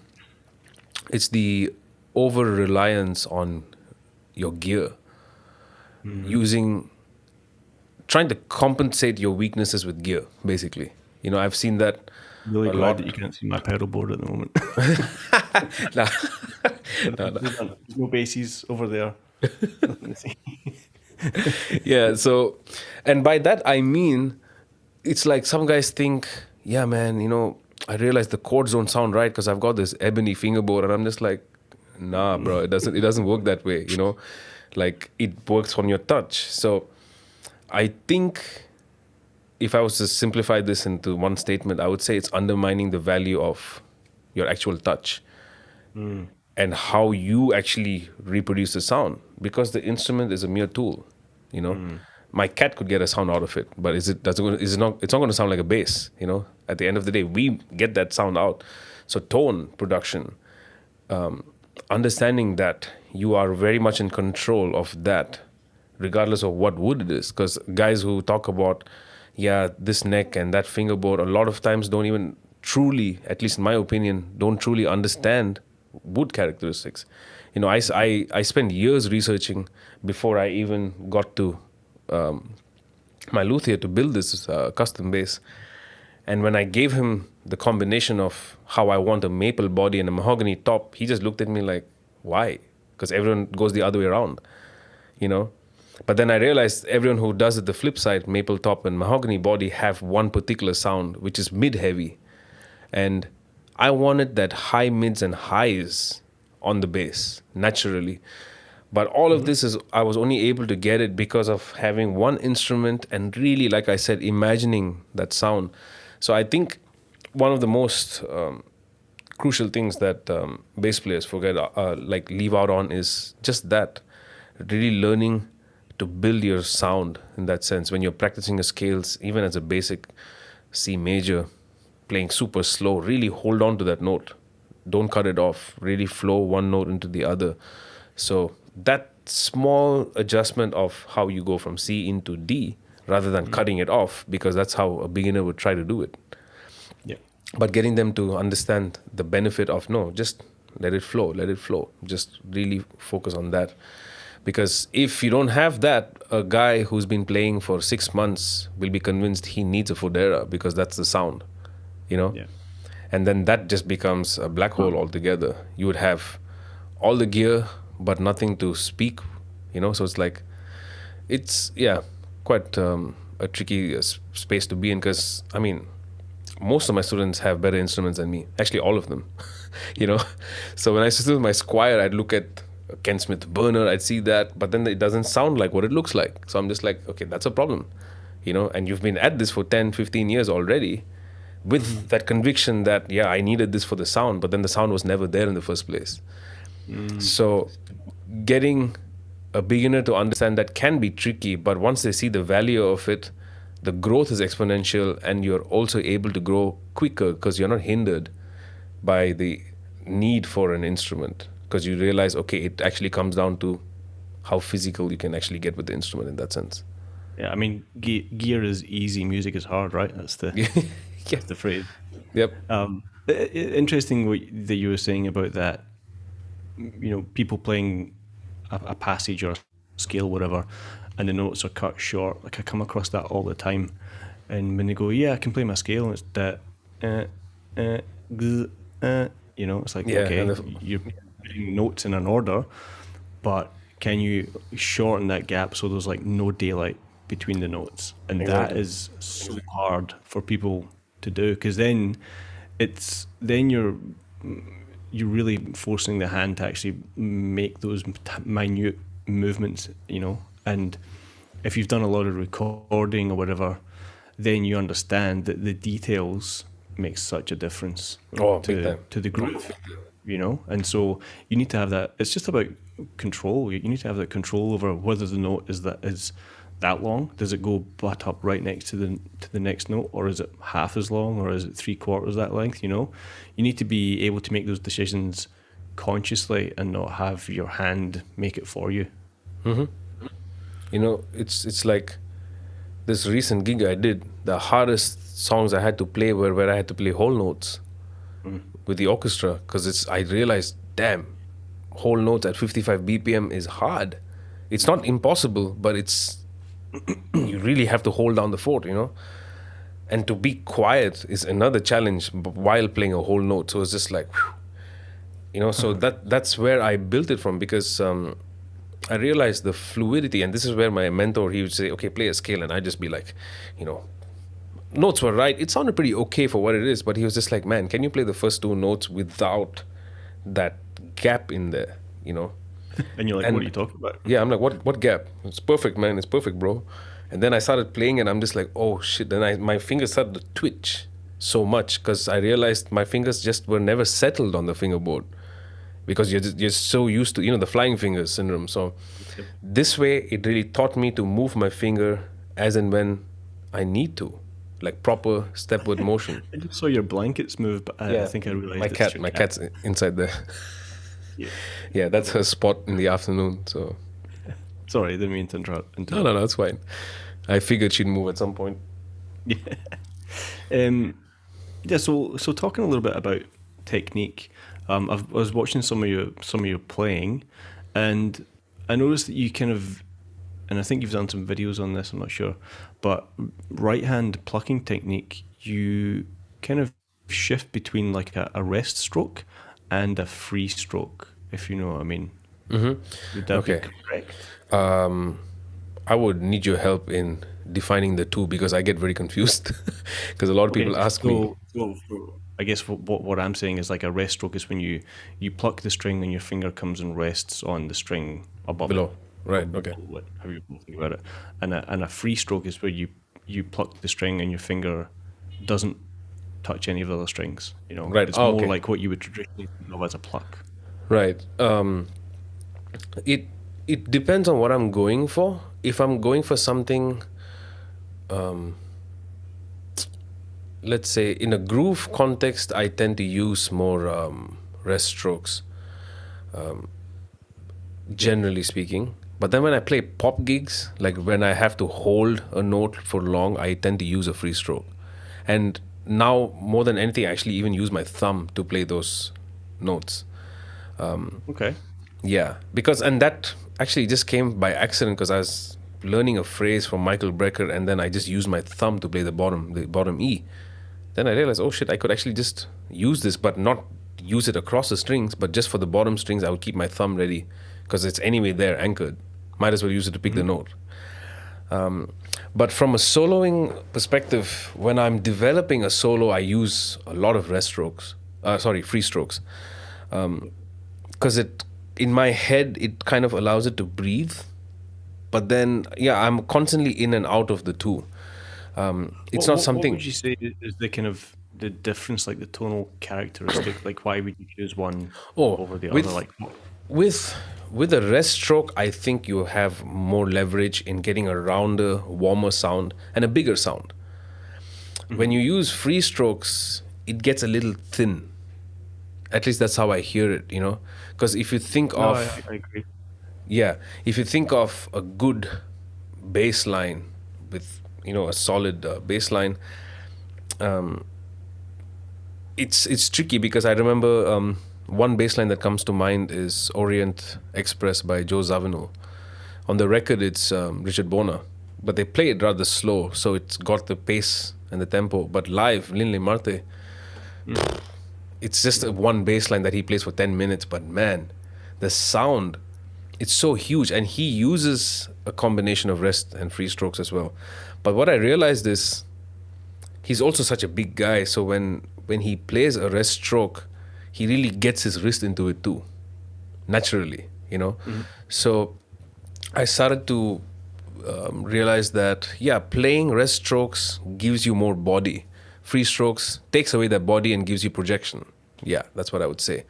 It's the over reliance on your gear, trying to compensate your weaknesses with gear, basically. I've seen that Really a glad lot. that you can't see my pedal board at the moment. Nah. There's no bases over there. Yeah, so, and by that I mean, it's like some guys think, yeah, man, I realize the chords don't sound right because I've got this ebony fingerboard, and I'm just like, nah, bro, it doesn't work that way, like it works on your touch. So I think if I was to simplify this into one statement, I would say it's undermining the value of your actual touch and how you actually reproduce the sound, because the instrument is a mere tool. My cat could get a sound out of it, but it's not going to sound like a bass. At the end of the day, we get that sound out. So tone, production, understanding that you are very much in control of that, regardless of what wood it is. Because guys who talk about, yeah, this neck and that fingerboard, a lot of times don't even truly, at least in my opinion, don't truly understand wood characteristics. I spent years researching before I even got to my luthier to build this custom bass. And when I gave him the combination of how I want a maple body and a mahogany top, he just looked at me like, why? Because everyone goes the other way around, But then I realized everyone who does it the flip side, maple top and mahogany body, have one particular sound, which is mid-heavy. And I wanted that high mids and highs on the bass, naturally. But all of this is, I was only able to get it because of having one instrument and really, like I said, imagining that sound. So I think one of the most crucial things that bass players leave out on is just that, really learning to build your sound in that sense. When you're practicing your scales, even as a basic C major, playing super slow, really hold on to that note. Don't cut it off. Really flow one note into the other. So that small adjustment of how you go from C into D, rather than cutting it off, because that's how a beginner would try to do it. Yeah. But getting them to understand the benefit of, no, just let it flow. Just really focus on that. Because if you don't have that, a guy who's been playing for 6 months will be convinced he needs a Fodera because that's the sound, Yeah. And then that just becomes a black hole altogether. You would have all the gear, but nothing to speak, So it's like, it's, quite a tricky space to be in, because, most of my students have better instruments than me. Actually, all of them, So when I sit with my Squire, I'd look at Ken Smith burner, I'd see that, but then it doesn't sound like what it looks like. So I'm just like, okay, that's a problem, and you've been at this for 10, 15 years already with that conviction that, yeah, I needed this for the sound, but then the sound was never there in the first place. So getting a beginner to understand that can be tricky, but once they see the value of it, the growth is exponential, and you're also able to grow quicker because you're not hindered by the need for an instrument, because you realize, okay, it actually comes down to how physical you can actually get with the instrument in that sense. Yeah, I mean, gear is easy, music is hard, right? That's the Yeah. that's the phrase. Yep. Interesting that you were saying about that. People playing a passage or a scale, whatever, and the notes are cut short. Like I come across that all the time, and when they go, "Yeah, I can play my scale," and it's that, g, it's like Yeah, okay, and you're putting notes in an order, but can you shorten that gap so there's like no daylight between the notes? And Exactly. that is so hard for people to do, because then you're really forcing the hand to actually make those minute movements, and if you've done a lot of recording or whatever, then you understand that the details make such a difference Big time. to the groove, and so you need to have that. It's just about control. You need to have that control over whether the note is that long. Does it go butt up right next to the next note, or is it half as long, or is it 3/4 that length? You need to be able to make those decisions consciously and not have your hand make it for you. It's like this recent gig I did. The hardest songs I had to play were where I had to play whole notes with the orchestra, because I realized, damn, whole notes at 55 BPM is hard. It's not impossible, but you really have to hold down the fort, and to be quiet is another challenge while playing a whole note. So it's just like, so that's where I built it from, because I realized the fluidity, and this is where my mentor, he would say, okay, play a scale, and I'd just be like, notes were right. It sounded pretty okay for what it is, but he was just like, man, can you play the first two notes without that gap in there, And you're like, what are you talking about? Yeah, I'm like, what gap? It's perfect, man. It's perfect, bro. And then I started playing, and I'm just like, oh shit. Then my fingers started to twitch so much, because I realized my fingers just were never settled on the fingerboard, because you're so used to the flying fingers syndrome. So this way, it really taught me to move my finger as and when I need to, like proper stepward motion. I just saw your blankets move, but I think I realized my cat's inside there. Yeah, that's her spot in the afternoon. So sorry, I didn't mean to interrupt. No, it's fine. I figured she'd move at some point. Yeah. So talking a little bit about technique, I was watching some of your playing, and I noticed that you kind of, and I think you've done some videos on this, I'm not sure, but right hand plucking technique, you kind of shift between like a rest stroke and a free stroke, if you know what I mean. Would that be correct? I would need your help in defining the two, because I get very confused. Because a lot of people ask me. I guess what I'm saying is like a rest stroke is when you pluck the string and your finger comes and rests on the string above Below. it. Right, okay. How you think about it. And a free stroke is where you pluck the string and your finger doesn't touch any of the other strings. Right. It's more like what you would traditionally think of as a pluck. Right. It depends on what I'm going for. If I'm going for something, let's say in a groove context, I tend to use more rest strokes, generally speaking. But then when I play pop gigs, like when I have to hold a note for long, I tend to use a free stroke. And now, more than anything, I actually even use my thumb to play those notes. Okay. Yeah, and that actually just came by accident, because I was learning a phrase from Michael Brecker, and then I just used my thumb to play the bottom E. Then I realized, oh shit, I could actually just use this, but not use it across the strings, but just for the bottom strings, I would keep my thumb ready, because it's anyway there anchored. Might as well use it to pick the note. But from a soloing perspective, when I'm developing a solo, I use a lot of free strokes. Because in my head, it kind of allows it to breathe. But then, I'm constantly in and out of the two. It's not something. What would you say is the kind of the difference, like the tonal characteristic? Like, why would you choose one over the other? Like, with a rest stroke, I think you have more leverage in getting a rounder, warmer sound and a bigger sound. When you use free strokes, it gets a little thin. At least that's how I hear it, you know. Because if you think No, of I agree. yeah, if you think of a good bass line with, you know, a solid bass line, it's tricky because I remember one bass line that comes to mind is Orient Express by Joe Zawinul. On the record, it's Richard Bona, but they play it rather slow, so it's got the pace and the tempo. But live, Linley Marte, it's just a one bass line that he plays for 10 minutes. But man, the sound, it's so huge, and he uses a combination of rest and free strokes as well. But what I realized is he's also such a big guy, so when he plays a rest stroke, he really gets his wrist into it too, naturally, you know. So I started to realize that, yeah, playing rest strokes gives you more body. Free strokes takes away that body and gives you projection. Yeah, that's what I would say.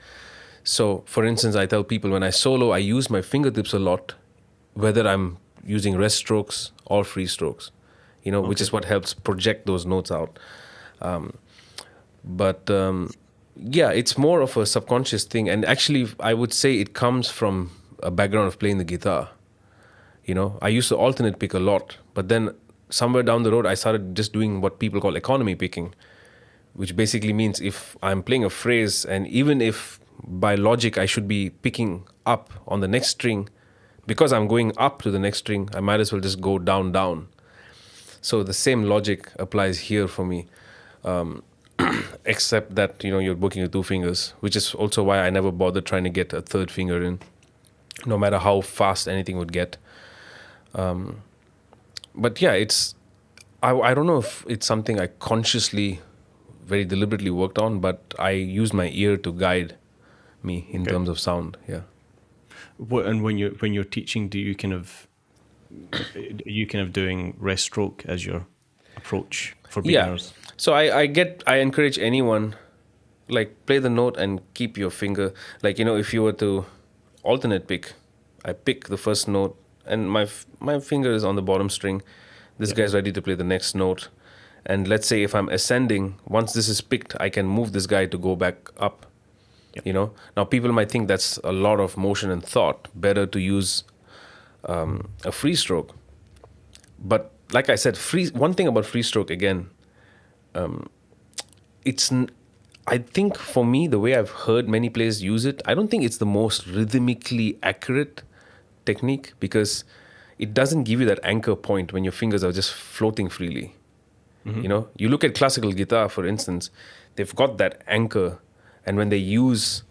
So, for instance, I tell people when I solo, I use my fingertips a lot, whether I'm using rest strokes or free strokes, you know, which is what helps project those notes out. But yeah, it's more of a subconscious thing. And actually, I would say it comes from a background of playing the guitar. You know, I used to alternate pick a lot, but then somewhere down the road, I started just doing what people call economy picking, which basically means if I'm playing a phrase, and even if by logic I should be picking up on the next string, because I'm going up to the next string, I might as well just go down, down. So the same logic applies here for me, except that, you know, you're booking with two fingers, which is also why I never bothered trying to get a third finger in, no matter how fast anything would get. But yeah, I don't know if it's something I consciously, very deliberately worked on, but I use my ear to guide me in terms of sound. Yeah. And when you're teaching, are you kind of doing rest stroke as your approach for beginners? Yeah. So I encourage anyone, like, play the note and keep your finger, like, you know, if you were to alternate pick, I pick the first note and my finger is on the bottom string. This guy's ready to play the next note. And let's say if I'm ascending, once this is picked, I can move this guy to go back up. You know, now people might think that's a lot of motion and thought. Better to use a free stroke. But like I said, one thing about free stroke again, I think for me, the way I've heard many players use it, I don't think it's the most rhythmically accurate technique, because it doesn't give you that anchor point when your fingers are just floating freely. You know, you look at classical guitar, for instance, they've got that anchor, and when they use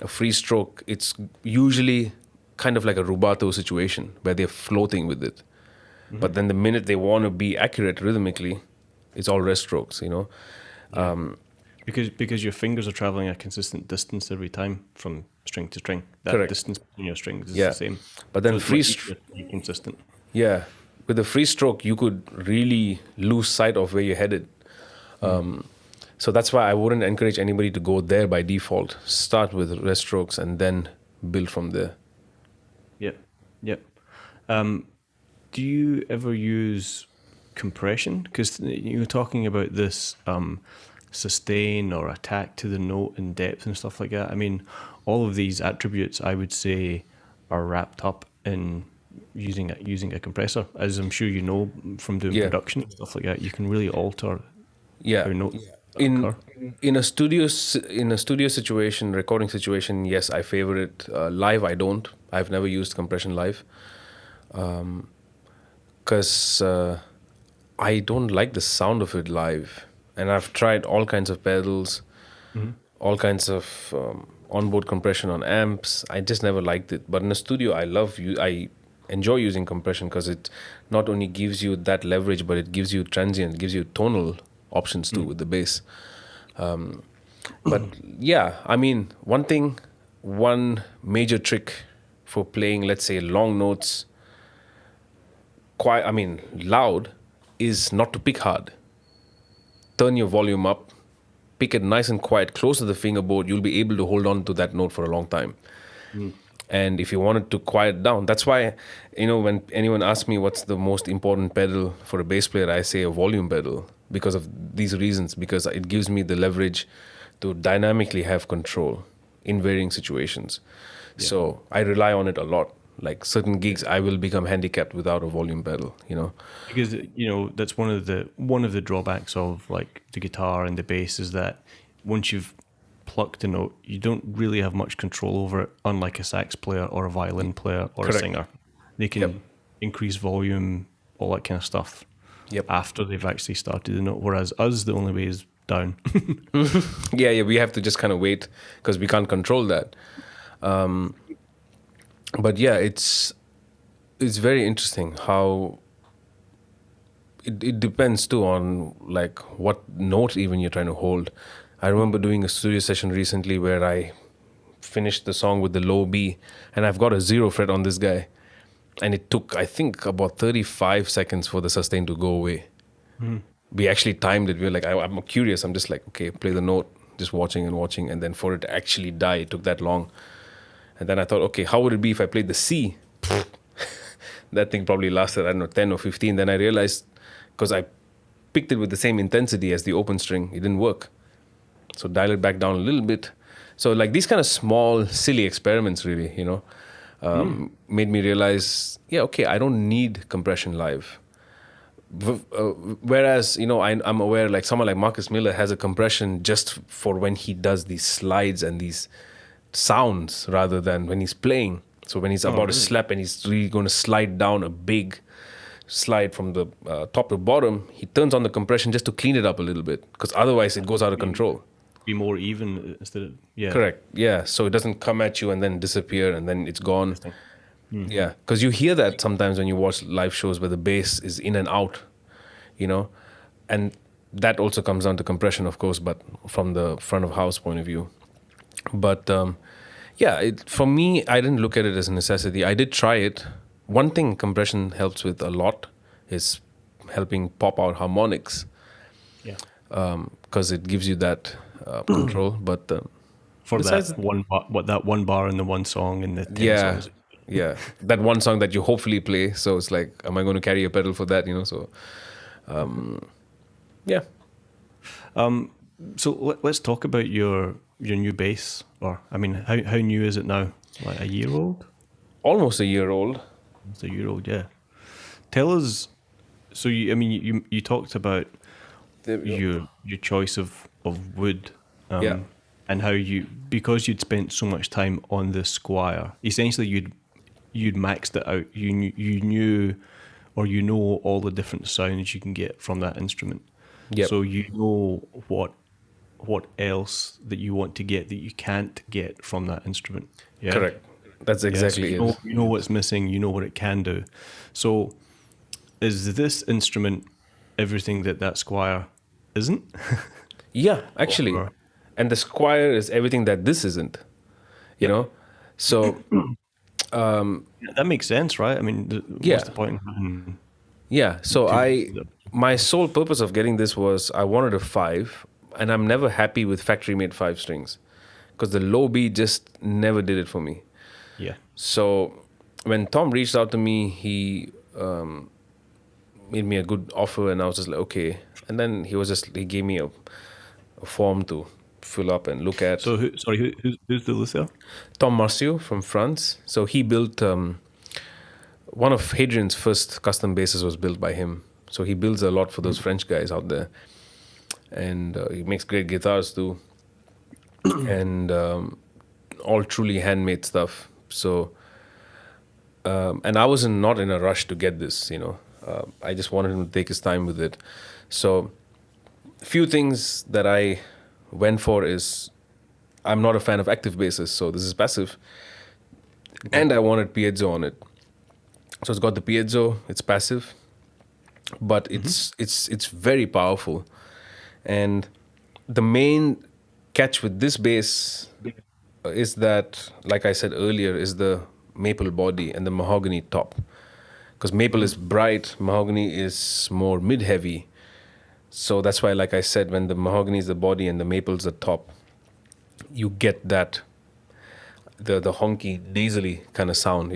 a free stroke, it's usually kind of like a rubato situation where they're floating with it. But then the minute they want to be accurate rhythmically, it's all rest strokes, you know. Because your fingers are traveling a consistent distance every time from string to string. That Correct. distance between your strings is the same. But then so free consistent. Yeah. With the free stroke, you could really lose sight of where you're headed. So that's why I wouldn't encourage anybody to go there by default. Start with rest strokes and then build from there. Yep. Do you ever use compression? Because you were talking about this sustain or attack to the note and depth and stuff like that. I mean, all of these attributes, I would say, are wrapped up in using a compressor. As I'm sure you know from doing production and stuff like that, you can really alter how notes occur. In a studio situation, recording situation, yes, I favor it. Live, I don't. I've never used compression live, because I don't like the sound of it live. And I've tried all kinds of pedals, all kinds of onboard compression on amps. I just never liked it. But in a studio, I enjoy using compression because it not only gives you that leverage, but it gives you transient, it gives you tonal options too with the bass. But yeah, I mean, one major trick for playing, let's say, long notes, loud, is not to pick hard. Turn your volume up, pick it nice and quiet, close to the fingerboard. You'll be able to hold on to that note for a long time. And if you wanted to quiet down, that's why, you know, when anyone asks me what's the most important pedal for a bass player, I say a volume pedal, because of these reasons, because it gives me the leverage to dynamically have control. in varying situations. So I rely on it a lot. Like certain gigs, I will become handicapped without a volume pedal, you know. Because that's one of the drawbacks of like the guitar and the bass is that once you've plucked a note, you don't really have much control over it, unlike a sax player or a violin player or a singer. They can increase volume, all that kind of stuff after they've actually started the note, whereas us, the only way is down. We have to just kind of wait because we can't control that. But yeah, it's very interesting how it depends too on like what note even you're trying to hold. I remember doing a studio session recently where I finished the song with the low B, and I've got a 0 fret on this guy, and it took, I think, about 35 seconds for the sustain to go away. We actually timed it. We were like, I'm curious. I'm just like, okay, play the note, just watching, and then for it to actually die, it took that long. And then I thought, okay, how would it be if I played the C? That thing probably lasted, I don't know, 10 or 15. Then I realized, because I picked it with the same intensity as the open string, it didn't work. So dial it back down a little bit. So like these kind of small, silly experiments really, made me realize, okay, I don't need compression live. Whereas, I'm aware like someone like Marcus Miller has a compression just for when he does these slides and these sounds rather than when he's playing. So when he's about to slap and he's really going to slide down a big slide from the top to bottom, he turns on the compression just to clean it up a little bit, because otherwise it goes out of control. Be more even instead of Correct. Yeah. So it doesn't come at you and then disappear and then it's gone. Yeah. Because you hear that sometimes when you watch live shows where the bass is in and out, and that also comes down to compression, of course, but from the front of house point of view. But for me, I didn't look at it as a necessity. I did try it. One thing compression helps with a lot is helping pop out harmonics. Yeah. Because it gives you that control. But for that one bar in the one song and the 10 songs. Yeah, that one song that you hopefully play. So it's like, am I going to carry a pedal for that? So, So let's talk about your new bass. Or I mean, how new is it now? Like a year old? Almost a year old. It's a year old, yeah. Tell us. So you talked about your choice of wood. And how because you'd spent so much time on the Squire, essentially you'd maxed it out. You knew, or all the different sounds you can get from that instrument. Yep. So you know what else that you want to get that you can't get from that instrument. Yeah? Correct. That's exactly it. You know what's missing. You know what it can do. So is this instrument everything that Squire isn't? Yeah, actually. And the Squire is everything that this isn't, So... that makes sense, right? I mean, what's the point? Yeah, so my sole purpose of getting this was I wanted a 5, and I'm never happy with factory-made 5 strings because the low B just never did it for me. Yeah. So when Tom reached out to me, he made me a good offer, and I was just like, okay. And then he gave me a form to fill up and look at. So who's the listener? Tom Marcio from France. So he built one of Hadrian's first custom basses was built by him. So he builds a lot for those French guys out there, and he makes great guitars too, and all truly handmade stuff. So and I was not in a rush to get this, I just wanted him to take his time with it. So a few things that I went for is I'm not a fan of active basses, so this is passive. Okay. And I wanted piezo on it. So it's got the piezo, it's passive, but it's very powerful. And the main catch with this bass is that, like I said earlier, is the maple body and the mahogany top. Because maple is bright, mahogany is more mid-heavy. So that's why, like I said, when the mahogany is the body and the maple is the top, you get that, the honky, nasally kind of sound,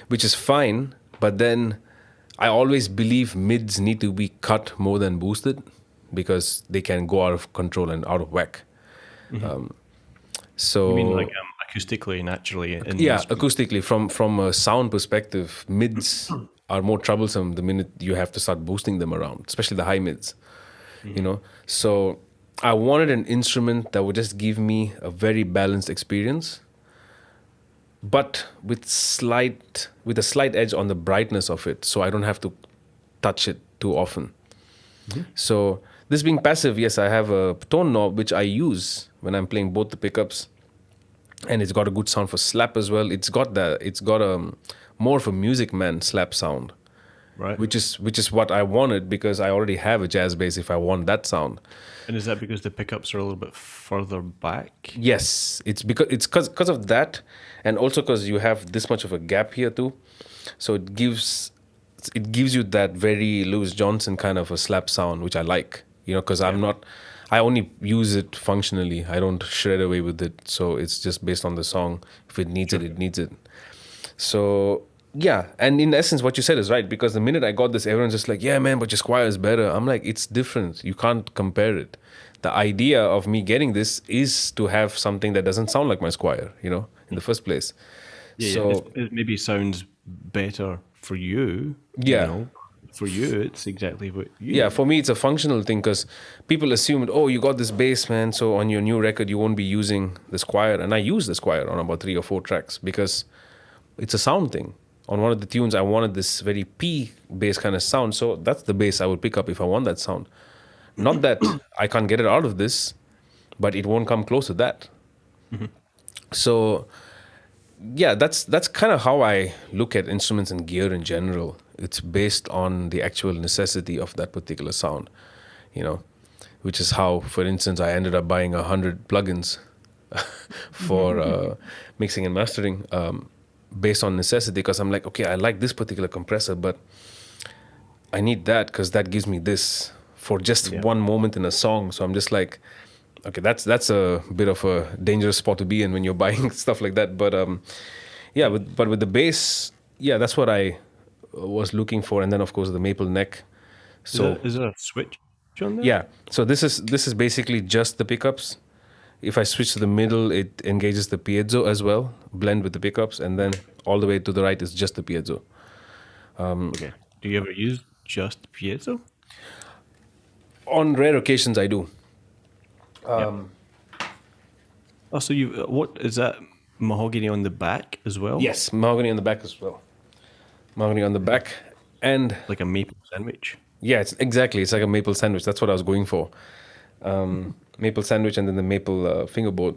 which is fine. But then I always believe mids need to be cut more than boosted because they can go out of control and out of whack. So You mean like acoustically, naturally? yeah, acoustically, from a sound perspective, mids are more troublesome the minute you have to start boosting them around, especially the high mids. So I wanted an instrument that would just give me a very balanced experience, but with a slight edge on the brightness of it, so I don't have to touch it too often. So this being passive, yes, I have a tone knob which I use when I'm playing both the pickups, and it's got a good sound for slap as well. It's got a more of a Music Man slap sound, Right. which is what I wanted, because I already have a jazz bass if I want that sound. And is that because the pickups are a little bit further back? Yes, it's because of that, and also because you have this much of a gap here too, so it gives you that very Louis Johnson kind of a slap sound, which I like. Because I only use it functionally. I don't shred away with it, so it's just based on the song. If it needs it needs it. So yeah, and in essence, what you said is right, because the minute I got this, everyone's just like, "Yeah, man, but your Squire is better." I'm like, it's different. You can't compare it. The idea of me getting this is to have something that doesn't sound like my Squire, in the first place. Yeah, So it maybe sounds better for you. Yeah. For you, it's exactly what you. yeah, for me, it's a functional thing, because people assumed, oh, you got this bass, man, so on your new record, you won't be using the Squire. And I use the Squire on about 3 or 4 tracks, because it's a sound thing. On one of the tunes, I wanted this very P bass kind of sound, so that's the bass I would pick up if I want that sound. Not that I can't get it out of this, but it won't come close to that. So yeah, that's kind of how I look at instruments and gear in general. It's based on the actual necessity of that particular sound, which is how, for instance, I ended up buying 100 plugins for mixing and mastering, based on necessity, because I'm like, okay, I like this particular compressor, but I need that because that gives me this for just one moment in a song. So I'm just like, okay, that's a bit of a dangerous spot to be in when you're buying stuff like that. But but with the bass, that's what I was looking for. And then of course the maple neck. So is there a switch on there? yeah, so this is basically just the pickups. If I switch to the middle, it engages the piezo as well, blend with the pickups, and then all the way to the right is just the piezo. Okay. Do you ever use just piezo? On rare occasions, I do. Oh, so what is that? Mahogany on the back as well? Yes, mahogany on the back as well. Mahogany on the back, and Like a maple sandwich. yeah, it's like a maple sandwich. That's what I was going for. Maple sandwich, and then the maple fingerboard.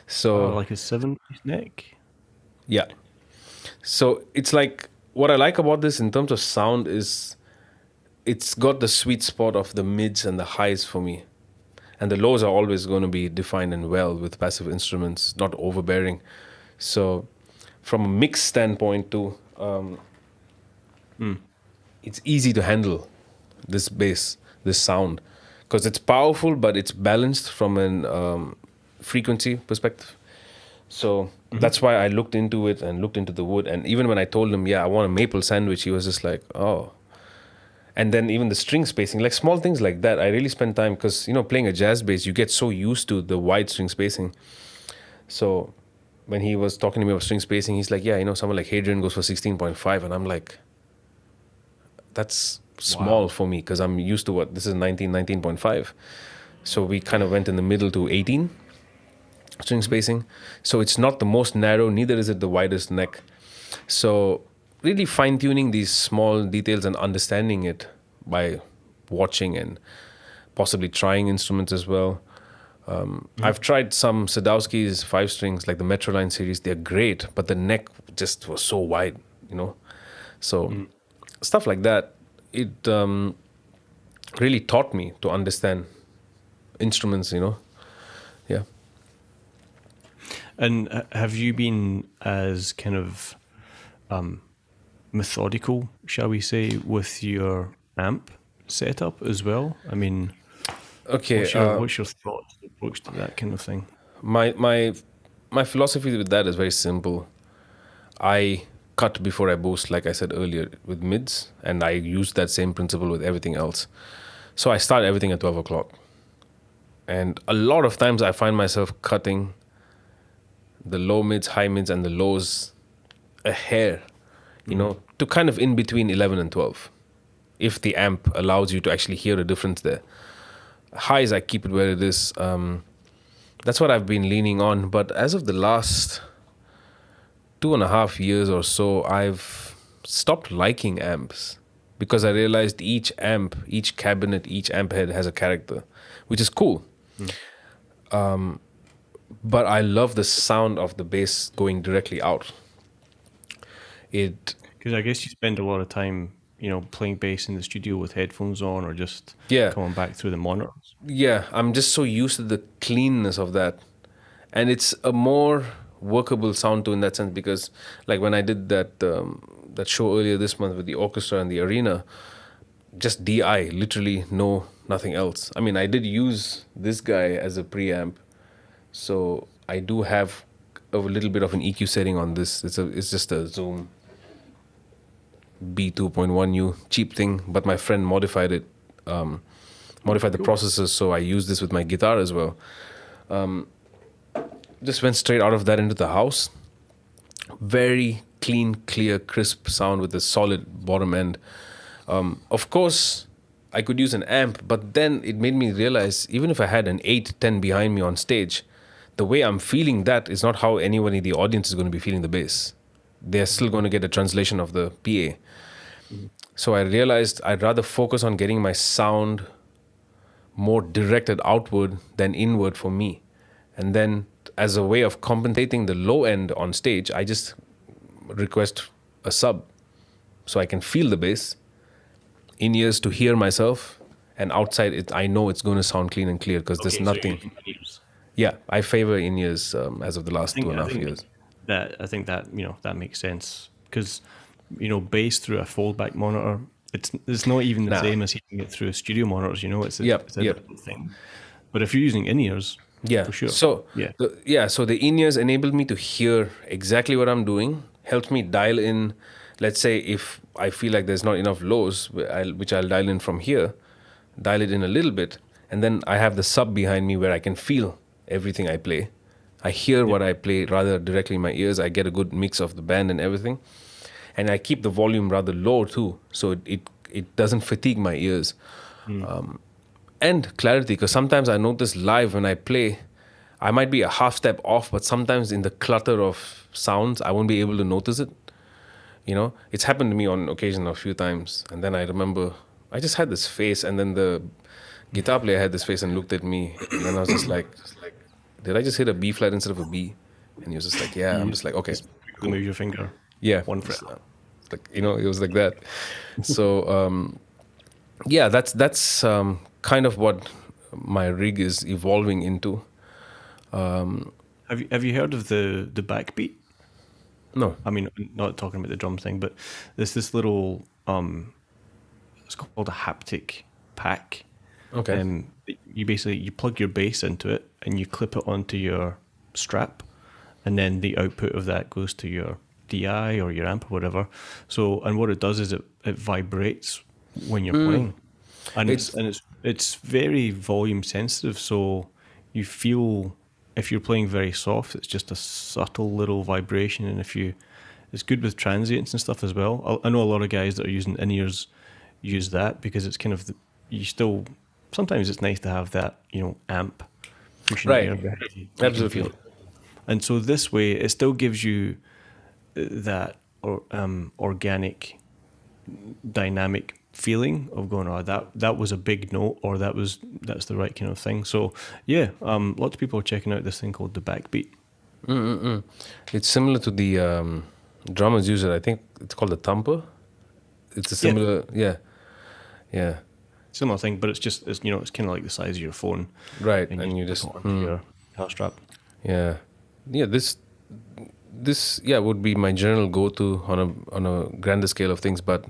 So Like a 7-piece neck. yeah, so it's like, what I like about this in terms of sound is it's got the sweet spot of the mids and the highs for me. And the lows are always going to be defined and well with passive instruments, not overbearing. So from a mix standpoint too, it's easy to handle this bass, this sound, because it's powerful, but it's balanced from an frequency perspective. So that's why I looked into it and looked into the wood. And even when I told him, I want a maple sandwich, he was just like, oh. And then even the string spacing, like small things like that, I really spend time, because, playing a jazz bass, you get so used to the wide string spacing. So when he was talking to me about string spacing, he's like, someone like Hadrian goes for 16.5. And I'm like, that's small for me, because I'm used to this is 19.5. So we kind of went in the middle to 18 string spacing. So it's not the most narrow, neither is it the widest neck. So really fine-tuning these small details and understanding it by watching and possibly trying instruments as well. I've tried some Sadowski's 5 strings, like the Metroline series. They're great, but the neck just was so wide, So stuff like that, it really taught me to understand instruments, Yeah. And have you been as kind of methodical, shall we say, with your amp setup as well? I mean, okay, what's your thoughts approach to that kind of thing? My philosophy with that is very simple. I cut before I boost, like I said earlier, with mids, and I use that same principle with everything else. So I start everything at 12 o'clock. And a lot of times I find myself cutting the low mids, high mids, and the lows a hair, to kind of in between 11 and 12. If the amp allows you to actually hear a difference there. Highs, I keep it where it is. That's what I've been leaning on. But as of the last 2.5 years or so, I've stopped liking amps because I realized each amp, each cabinet, each amp head has a character, which is cool. But I love the sound of the bass going directly out. Because I guess you spend a lot of time, playing bass in the studio with headphones on or just coming back through the monitors. Yeah, I'm just so used to the cleanness of that. And it's a more workable sound too in that sense because like when I did that show earlier this month with the orchestra and the arena, just DI, literally nothing else. I mean, I did use this guy as a preamp, so I do have a little bit of an EQ setting on this. It's just a Zoom B2.1U cheap thing, but my friend modified it, modified the processors, so I use this with my guitar as well. Just went straight out of that into the house. Very clean, clear, crisp sound with a solid bottom end. Of course, I could use an amp, but then it made me realize even if I had an 8-10 behind me on stage, the way I'm feeling that is not how anyone in the audience is going to be feeling the bass. They're still going to get a translation of the PA. So I realized I'd rather focus on getting my sound more directed outward than inward for me. And then as a way of compensating the low end on stage, I just request a sub so I can feel the bass, in-ears to hear myself, and outside it, I know it's going to sound clean and clear because there's nothing. Yeah, I favor in-ears as of the last 2.5 years. I think that that makes sense because bass through a foldback monitor, it's not even the same as hearing it through a studio monitors. It's a different thing. But if you're using in-ears, for sure. So so the in-ears enabled me to hear exactly what I'm doing, helped me dial in. Let's say if I feel like there's not enough lows, which I'll dial in from here, dial it in a little bit, and then I have the sub behind me where I can feel everything I play. I hear what I play rather directly in my ears. I get a good mix of the band and everything. And I keep the volume rather low too, so it doesn't fatigue my ears. And clarity, because sometimes I notice live when I play, I might be a half step off, but sometimes in the clutter of sounds, I won't be able to notice it. It's happened to me on occasion a few times. And then I remember I just had this face, and then the guitar player had this face and looked at me. And then I was just like, did I just hit a B flat instead of a B? And he was just like, yeah. I'm just like, okay. Move your finger. Yeah. One fret. It was like that. So, that's kind of what my rig is evolving into. Have you heard of the backbeat? No. I mean, not talking about the drum thing, but there's this little, it's called a haptic pack. Okay. You plug your bass into it and you clip it onto your strap, and then the output of that goes to your DI or your amp or whatever. So, and what it does is it vibrates when you're playing, and it's very volume sensitive. So you feel if you're playing very soft, it's just a subtle little vibration, and it's good with transients and stuff as well. I know a lot of guys that are using in-ears use that because it's kind of sometimes it's nice to have that amp pushing right. air. Absolutely. And so this way, it still gives you that organic, dynamic feeling of going, that was a big note, or that's the right kind of thing. So lots of people are checking out this thing called the backbeat. It's similar to the drummers use it. I think it's called the thumper. It's a similar, yeah. Similar thing, but it's kind of like the size of your phone, right? And you just onto your hair strap. Yeah. This would be my general go-to on a grander scale of things. But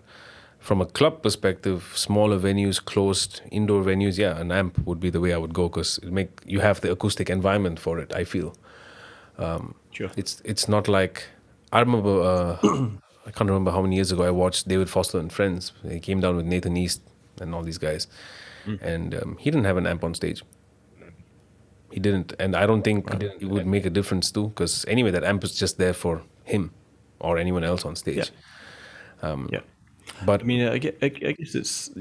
from a club perspective, smaller venues, closed indoor venues, an amp would be the way I would go because you have the acoustic environment for it. I feel. Sure. It's not like I remember. I can't remember how many years ago I watched David Foster and Friends. He came down with Nathan East and all these guys, and he didn't have an amp on stage. he didn't, and I don't think it would make a difference too, because anyway, that amp is just there for him or anyone else on stage. Yeah. But I mean, I guess it's,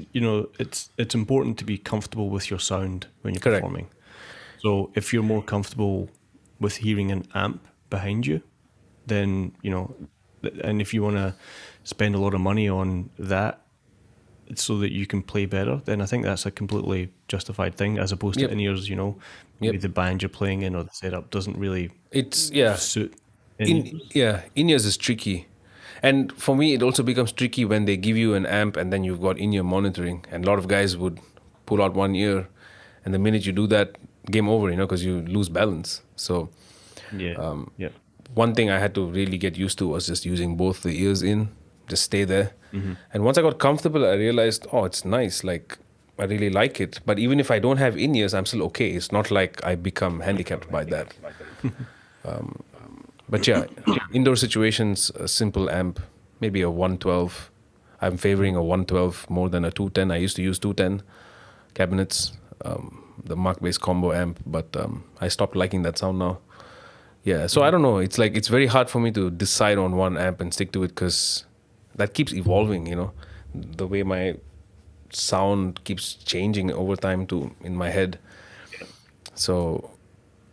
it's important to be comfortable with your sound when you're Correct. performing. So if you're more comfortable with hearing an amp behind you, then, and if you want to spend a lot of money on that so that you can play better, then I think that's a completely justified thing, as opposed Yep. to in-ears, maybe the band you're playing in or the setup doesn't really it's suit in-ears. in-ears is tricky. And for me, it also becomes tricky when they give you an amp and then you've got in-ear monitoring. And a lot of guys would pull out one ear, and the minute you do that, game over, because you lose balance. So Yeah. one thing I had to really get used to was just using both the ears in, just stay there. And once I got comfortable, I realized, oh, it's nice. Like, I really like it. But even if I don't have in-ears, I'm still okay. It's not like I become handicapped by that. But yeah, indoor situations, a simple amp, maybe a 112. I'm favoring a 112 more than a 210. I used to use 210 cabinets, the Mark Bass combo amp, but I stopped liking that sound now. Yeah, so I don't know. It's like, it's very hard for me to decide on one amp and stick to it, because that keeps evolving, the way my sound keeps changing over time too in my head. So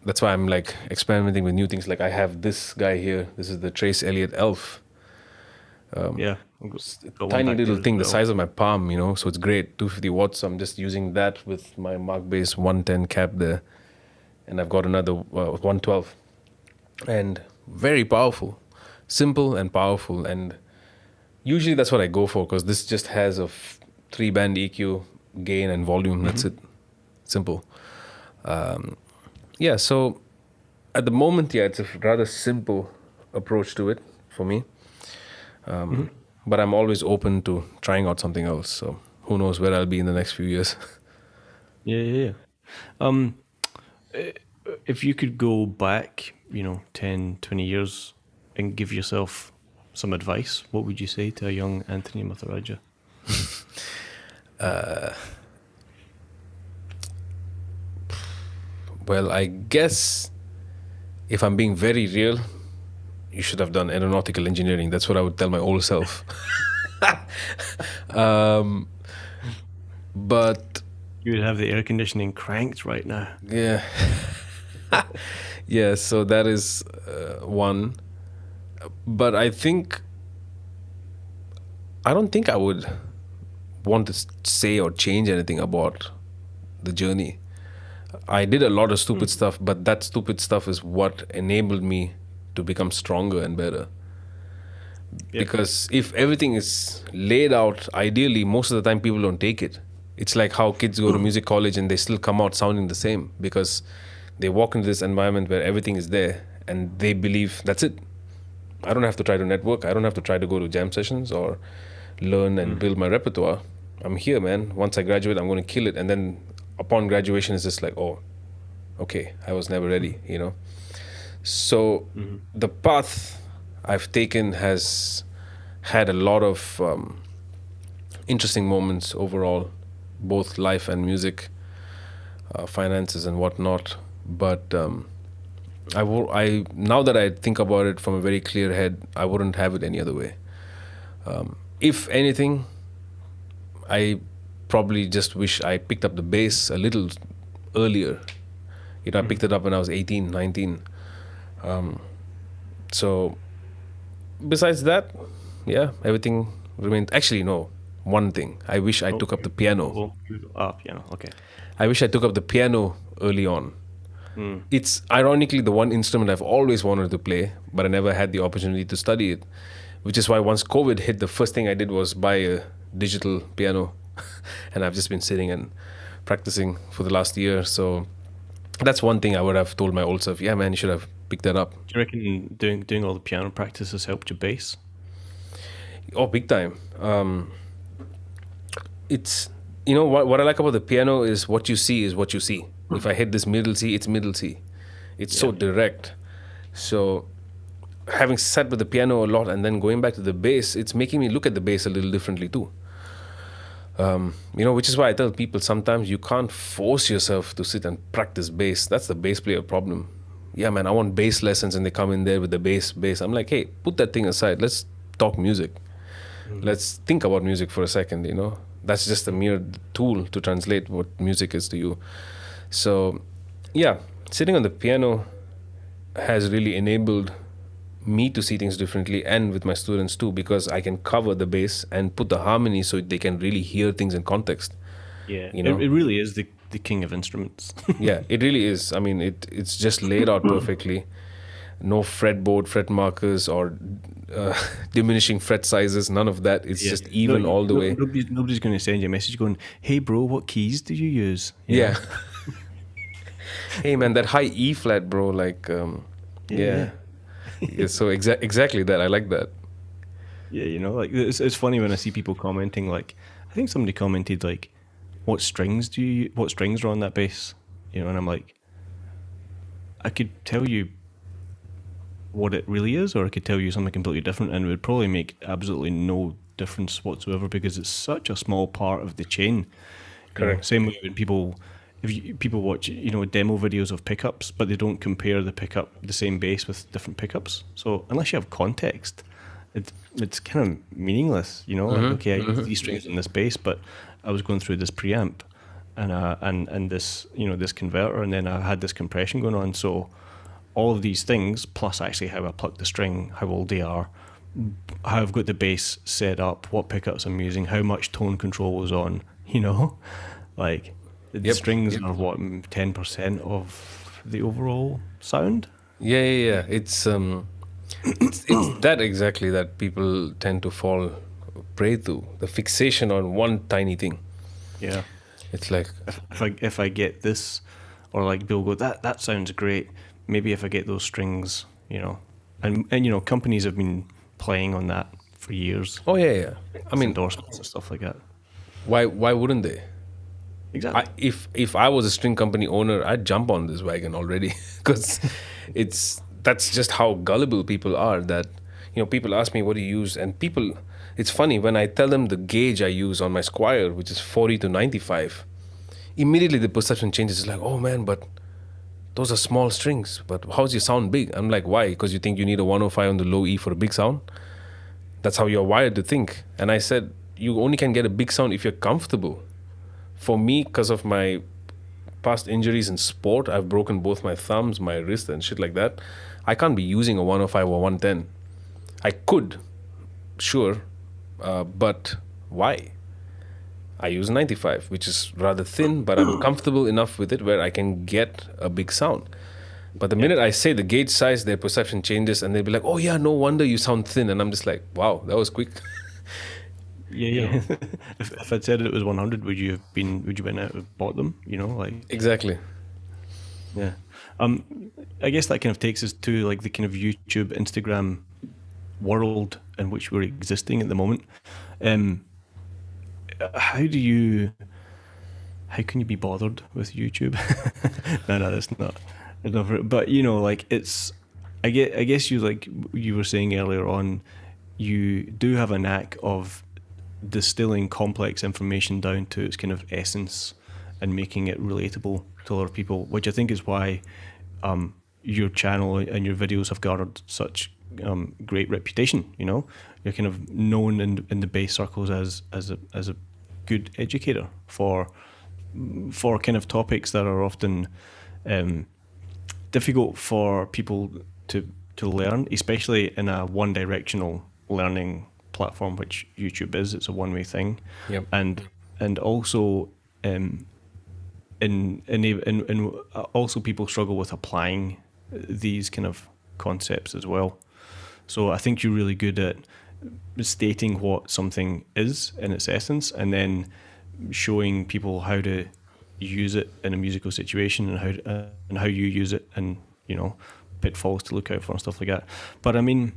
that's why I'm like experimenting with new things. Like, I have this guy here. This is the Trace Elliott Elf. Yeah. Tiny little thing the size of my palm, so it's great. 250 watts. I'm just using that with my Mark Bass 110 cap there. And I've got another 112. And very powerful. Simple and powerful. And usually that's what I go for, because this just has a 3-band EQ, gain and volume. That's it. Simple. Yeah, so at the moment, it's a rather simple approach to it for me. But I'm always open to trying out something else. So who knows where I'll be in the next few years. Yeah. If you could go back, 10, 20 years and give yourself some advice, what would you say to a young Anthony Muthurajah? Well, I guess if I'm being very real, you should have done aeronautical engineering. That's what I would tell my old self. But You would have the air conditioning cranked right now. yeah. Yeah, so that is one. But I don't think I would want to say or change anything about the journey. I did a lot of stupid stuff, but that stupid stuff is what enabled me to become stronger and better. Yeah. Because if everything is laid out ideally, most of the time people don't take it. It's like how kids go to music college and they still come out sounding the same, because they walk into this environment where everything is there and they believe that's it. I don't have to try to network. I don't have to try to go to jam sessions or learn and build my repertoire. I'm here, man. Once I graduate, I'm going to kill it. And then upon graduation, it's just like, oh, okay, I was never ready, So the path I've taken has had a lot of interesting moments overall, both life and music, finances and whatnot. But I now that I think about it from a very clear head, I wouldn't have it any other way. If anything, I probably just wish I picked up the bass a little earlier. I picked it up when I was 18, 19. So besides that, yeah, everything remained. Actually, no. One thing. I wish I took up the piano. Piano. Okay. I wish I took up the piano early on. It's ironically the one instrument I've always wanted to play, but I never had the opportunity to study it. Which is why once COVID hit, the first thing I did was buy a digital piano. And I've just been sitting and practicing for the last year. So that's one thing I would have told my old self. Yeah, man, you should have picked that up. Do you reckon doing all the piano practice has helped your bass? Oh, big time. It's, what I like about the piano is what you see is what you see. If I hit this middle C, it's middle C. It's so direct. So having sat with the piano a lot and then going back to the bass, it's making me look at the bass a little differently too. Which is why I tell people sometimes you can't force yourself to sit and practice bass. That's the bass player problem. Yeah, man, I want bass lessons, and they come in there with the bass. I'm like, hey, put that thing aside. Let's talk music. Let's think about music for a second, That's just a mere tool to translate what music is to you. So, yeah, sitting on the piano has really enabled me to see things differently, and with my students too, because I can cover the bass and put the harmony so they can really hear things in context. Yeah, it really is the king of instruments. Yeah, it really is. I mean, it's just laid out perfectly. No fretboard, fret markers, or diminishing fret sizes. None of that. It's just even all the way. Nobody's going to send you a message going, "Hey, bro, what keys do you use?" Yeah. Hey, man, that high E flat, bro. Like, yeah. So exactly that. I like that. Yeah, like it's funny when I see people commenting. Like, I think somebody commented like, what strings are on that bass? And I'm like, I could tell you what it really is, or I could tell you something completely different, and it would probably make absolutely no difference whatsoever because it's such a small part of the chain. Correct. Same way when people watch demo videos of pickups, but they don't compare the same bass with different pickups. So unless you have context, it's kind of meaningless. Okay, I use these strings in this bass, but I was going through this preamp and this this converter, and then I had this compression going on. So all of these things, plus actually how I pluck the string, how old they are, how I've got the bass set up, what pickups I'm using, how much tone control was on, like the strings are what 10% of the overall sound. Yeah. It's that exactly that people tend to fall prey to, the fixation on one tiny thing. Yeah, it's like if I get this, or like Bill go that sounds great. Maybe if I get those strings, and companies have been playing on that for years. Oh yeah. I mean, endorsements and stuff like that. Why wouldn't they? Exactly. If I was a string company owner, I'd jump on this wagon already because that's just how gullible people are. That people ask me what do you use, and it's funny when I tell them the gauge I use on my Squier, which is 40 to 95. Immediately the perception changes. It's like, oh man, but those are small strings. But how's your sound big? I'm like, why? Because you think you need a 105 on the low E for a big sound? That's how you're wired to think. And I said, you only can get a big sound if you're comfortable. For me, because of my past injuries in sport, I've broken both my thumbs, my wrist, and shit like that. I can't be using a 105 or 110. I could, sure, but why? I use 95, which is rather thin, but I'm comfortable enough with it where I can get a big sound. But the minute I say the gauge size, their perception changes, and they'll be like, "Oh yeah, no wonder you sound thin." And I'm just like, "Wow, that was quick." Yeah. If I'd said it was 100, would you been out and bought them? Like exactly. Yeah. I guess that kind of takes us to like the kind of YouTube, Instagram world in which we're existing at the moment. How can you be bothered with YouTube? No, that's not. But like I guess you were saying earlier on, you do have a knack of distilling complex information down to its kind of essence and making it relatable to a lot of people, which I think is why your channel and your videos have garnered such great reputation. You're kind of known in the bass circles as a good educator for kind of topics that are often difficult for people to learn, especially in a one-directional learning platform, which YouTube is. It's a one-way thing. Yep. And also also people struggle with applying these kind of concepts as well. So I think you're really good at stating what something is in its essence, and then showing people how to use it in a musical situation, and how you use it, and pitfalls to look out for and stuff like that. But I mean,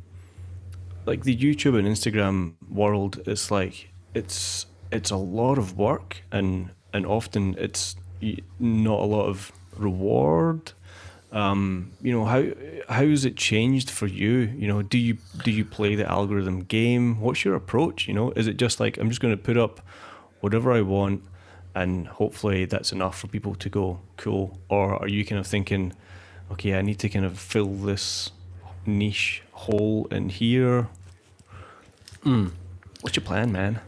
like the YouTube and Instagram world, it's like it's a lot of work, and often it's not a lot of reward. How has it changed for you? Do you play the algorithm game? What's your approach? Is it just like, I'm just going to put up whatever I want, and hopefully that's enough for people to go, cool? Or are you kind of thinking, okay, I need to kind of fill this niche hole in here? What's your plan, man?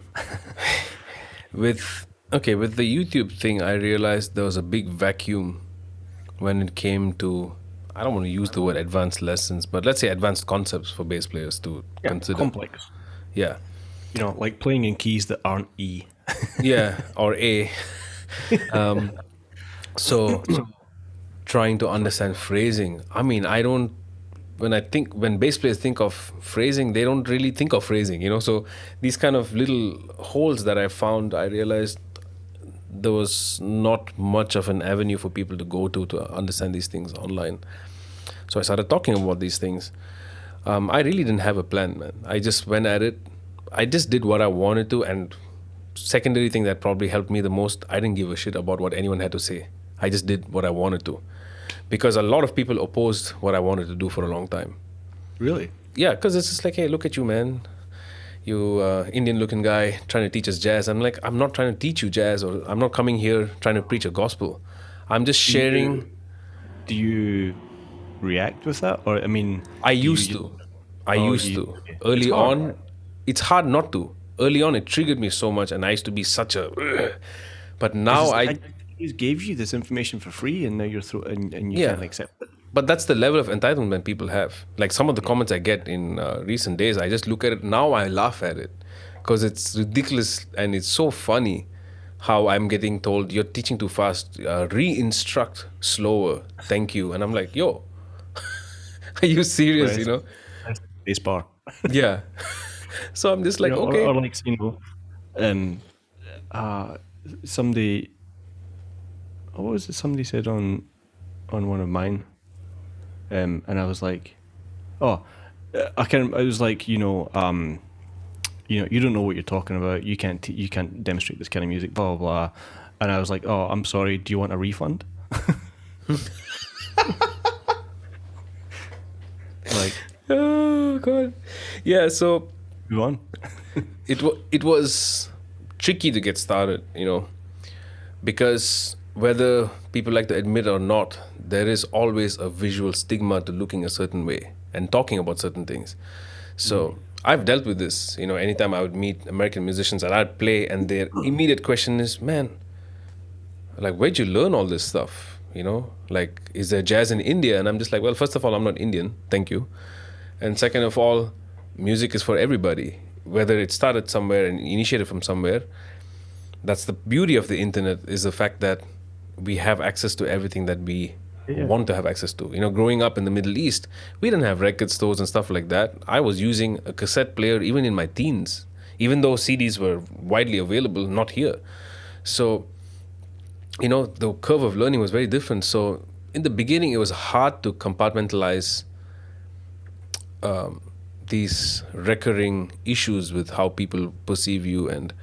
With the YouTube thing, I realized there was a big vacuum when it came to, I don't want to use the word advanced lessons, but let's say advanced concepts for bass players to consider. Complex. Yeah. You know, like playing in keys that aren't E. Yeah, or A. So trying to understand phrasing. I mean, I don't, when bass players think of phrasing, they don't really think of phrasing, you know. So these kind of little holes that I found, I realized there was not much of an avenue for people to go to understand these things online. So I started talking about these things. I really didn't have a plan, man. I just went at it. I just did what I wanted to, and secondary thing that probably helped me the most, I didn't give a shit about what anyone had to say. I just did what I wanted to. Because a lot of people opposed what I wanted to do for a long time. Really? Yeah, because it's just like, hey, look at you, man. You Indian-looking guy trying to teach us jazz. I'm like, I'm not trying to teach you jazz, or I'm not coming here trying to preach a gospel. I'm just sharing. Do you react with that? Or, I mean... I used to. Okay. Early It's hard. on, it's hard not to. Early on, it triggered me so much, and I used to be such a... But now I just gave you this information for free, and now you're and you Yeah. can't accept it. But that's the level of entitlement people have. Like some of the comments I get in recent days, I just look at it now, I laugh at it because it's ridiculous and it's so funny how I'm getting told you're teaching too fast, re-instruct slower, thank you. And I'm like, yo, are you serious? You know? Bass bar. Yeah. So I'm just like, You know, okay. or like, you know, somebody, what was it? Somebody said on one of mine, and I was like, oh, I was like, you know, you don't know what you're talking about. You can't demonstrate this kind of music, blah blah blah. And I was like, oh, I'm sorry. Do you want a refund? Like, Oh God. Yeah. So go on. it was tricky to get started, you know, because whether people like to admit or not, there is always a visual stigma to looking a certain way and talking about certain things. So I've dealt with this, you know, anytime I would meet American musicians and I'd play and their immediate question is, man, like, where'd you learn all this stuff? You know, like, is there jazz in India? And I'm just like, well, first of all, I'm not Indian, thank you. And second of all, music is for everybody, whether it started somewhere and initiated from somewhere. That's the beauty of the internet, is the fact that we have access to everything that we want to have access to. You know, growing up in the Middle East, we didn't have record stores and stuff like that. I was using a cassette player even in my teens, even though CDs were widely available, not here. So, you know, the curve of learning was very different. So in the beginning, it was hard to compartmentalize these recurring issues with how people perceive you, and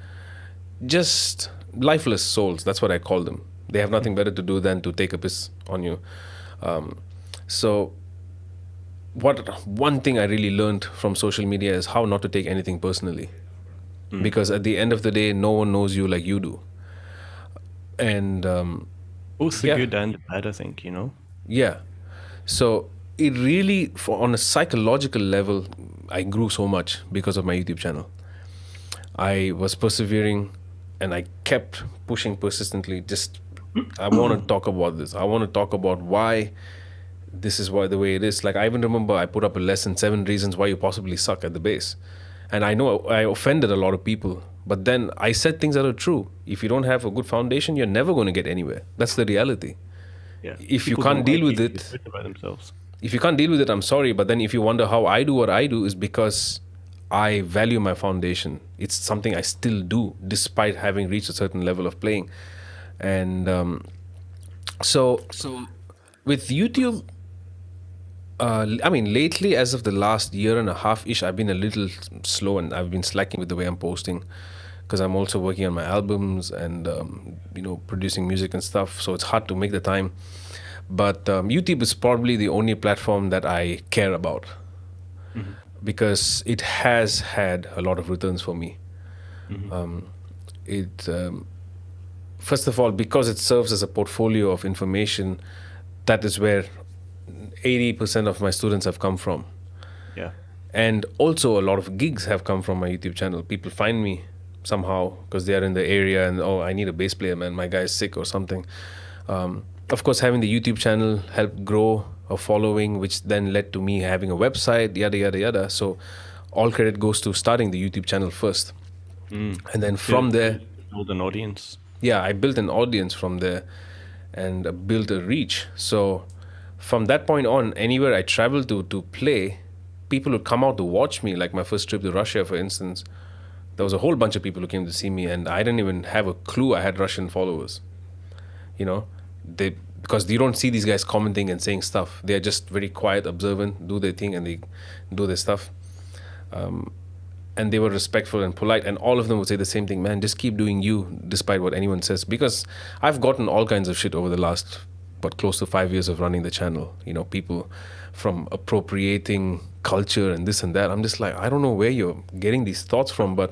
just lifeless souls. That's what I call them. They have nothing better to do than to take a piss on you. So one thing I really learned from social media is how not to take anything personally. Because at the end of the day, no one knows you like you do. And Both the good and the bad, I think, you know. yeah. So it really, on a psychological level, I grew so much because of my YouTube channel. I was persevering and I kept pushing persistently. Just, I want to talk about this. I want to talk about why this is why the way it is. Like, I even remember I put up a lesson, 7 reasons why you possibly suck at the bass. And I know I offended a lot of people, but then I said things that are true. If you don't have a good foundation, you're never going to get anywhere. That's the reality. Yeah. If you People can't don't deal like with you it, to think about themselves. if you can't deal with it, I'm sorry. But then if you wonder how I do what I do, is because I value my foundation. It's something I still do despite having reached a certain level of playing. And so with YouTube, I mean, lately, as of the last year and a half-ish, I've been a little slow and I've been slacking with the way I'm posting, because I'm also working on my albums and, you know, producing music and stuff. So it's hard to make the time. But YouTube is probably the only platform that I care about, because it has had a lot of returns for me. it first of all, because it serves as a portfolio of information, that is where 80% of my students have come from. Yeah. And also a lot of gigs have come from my YouTube channel. People find me somehow because they are in the area and, oh, I need a bass player, man, my guy is sick or something. Of course, having the YouTube channel helped grow a following, which then led to me having a website, yada, yada, yada. So all credit goes to starting the YouTube channel first. And then from there, build an audience. yeah, I built an audience from there and built a reach. So from that point on, anywhere I traveled to play, people would come out to watch me. Like my first trip to Russia, for instance, there was a whole bunch of people who came to see me, and I didn't even have a clue I had Russian followers. You know, because you don't see these guys commenting and saying stuff. They are just very quiet, observant, do their thing, and they do their stuff. And they were respectful and polite, and all of them would say the same thing, man, just keep doing you despite what anyone says. Because I've gotten all kinds of shit over the last, close to 5 years of running the channel. You know, people from appropriating culture and this and that. I'm just like, I don't know where you're getting these thoughts from, but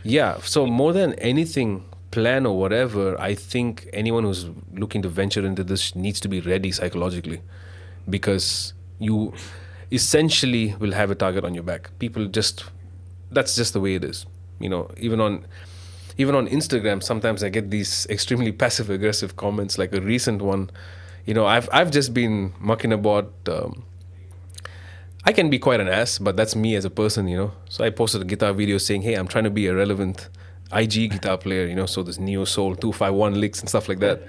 yeah. So more than anything, plan or whatever, I think anyone who's looking to venture into this needs to be ready psychologically, because you essentially will have a target on your back. People just, that's just the way it is. You know, even on Instagram, sometimes I get these extremely passive aggressive comments. Like a recent one, you know, I've just been mucking about. I can be quite an ass, but that's me as a person, you know. So I posted a guitar video saying, hey, I'm trying to be a relevant IG guitar player, you know, so there's Neo Soul 251 licks and stuff like that.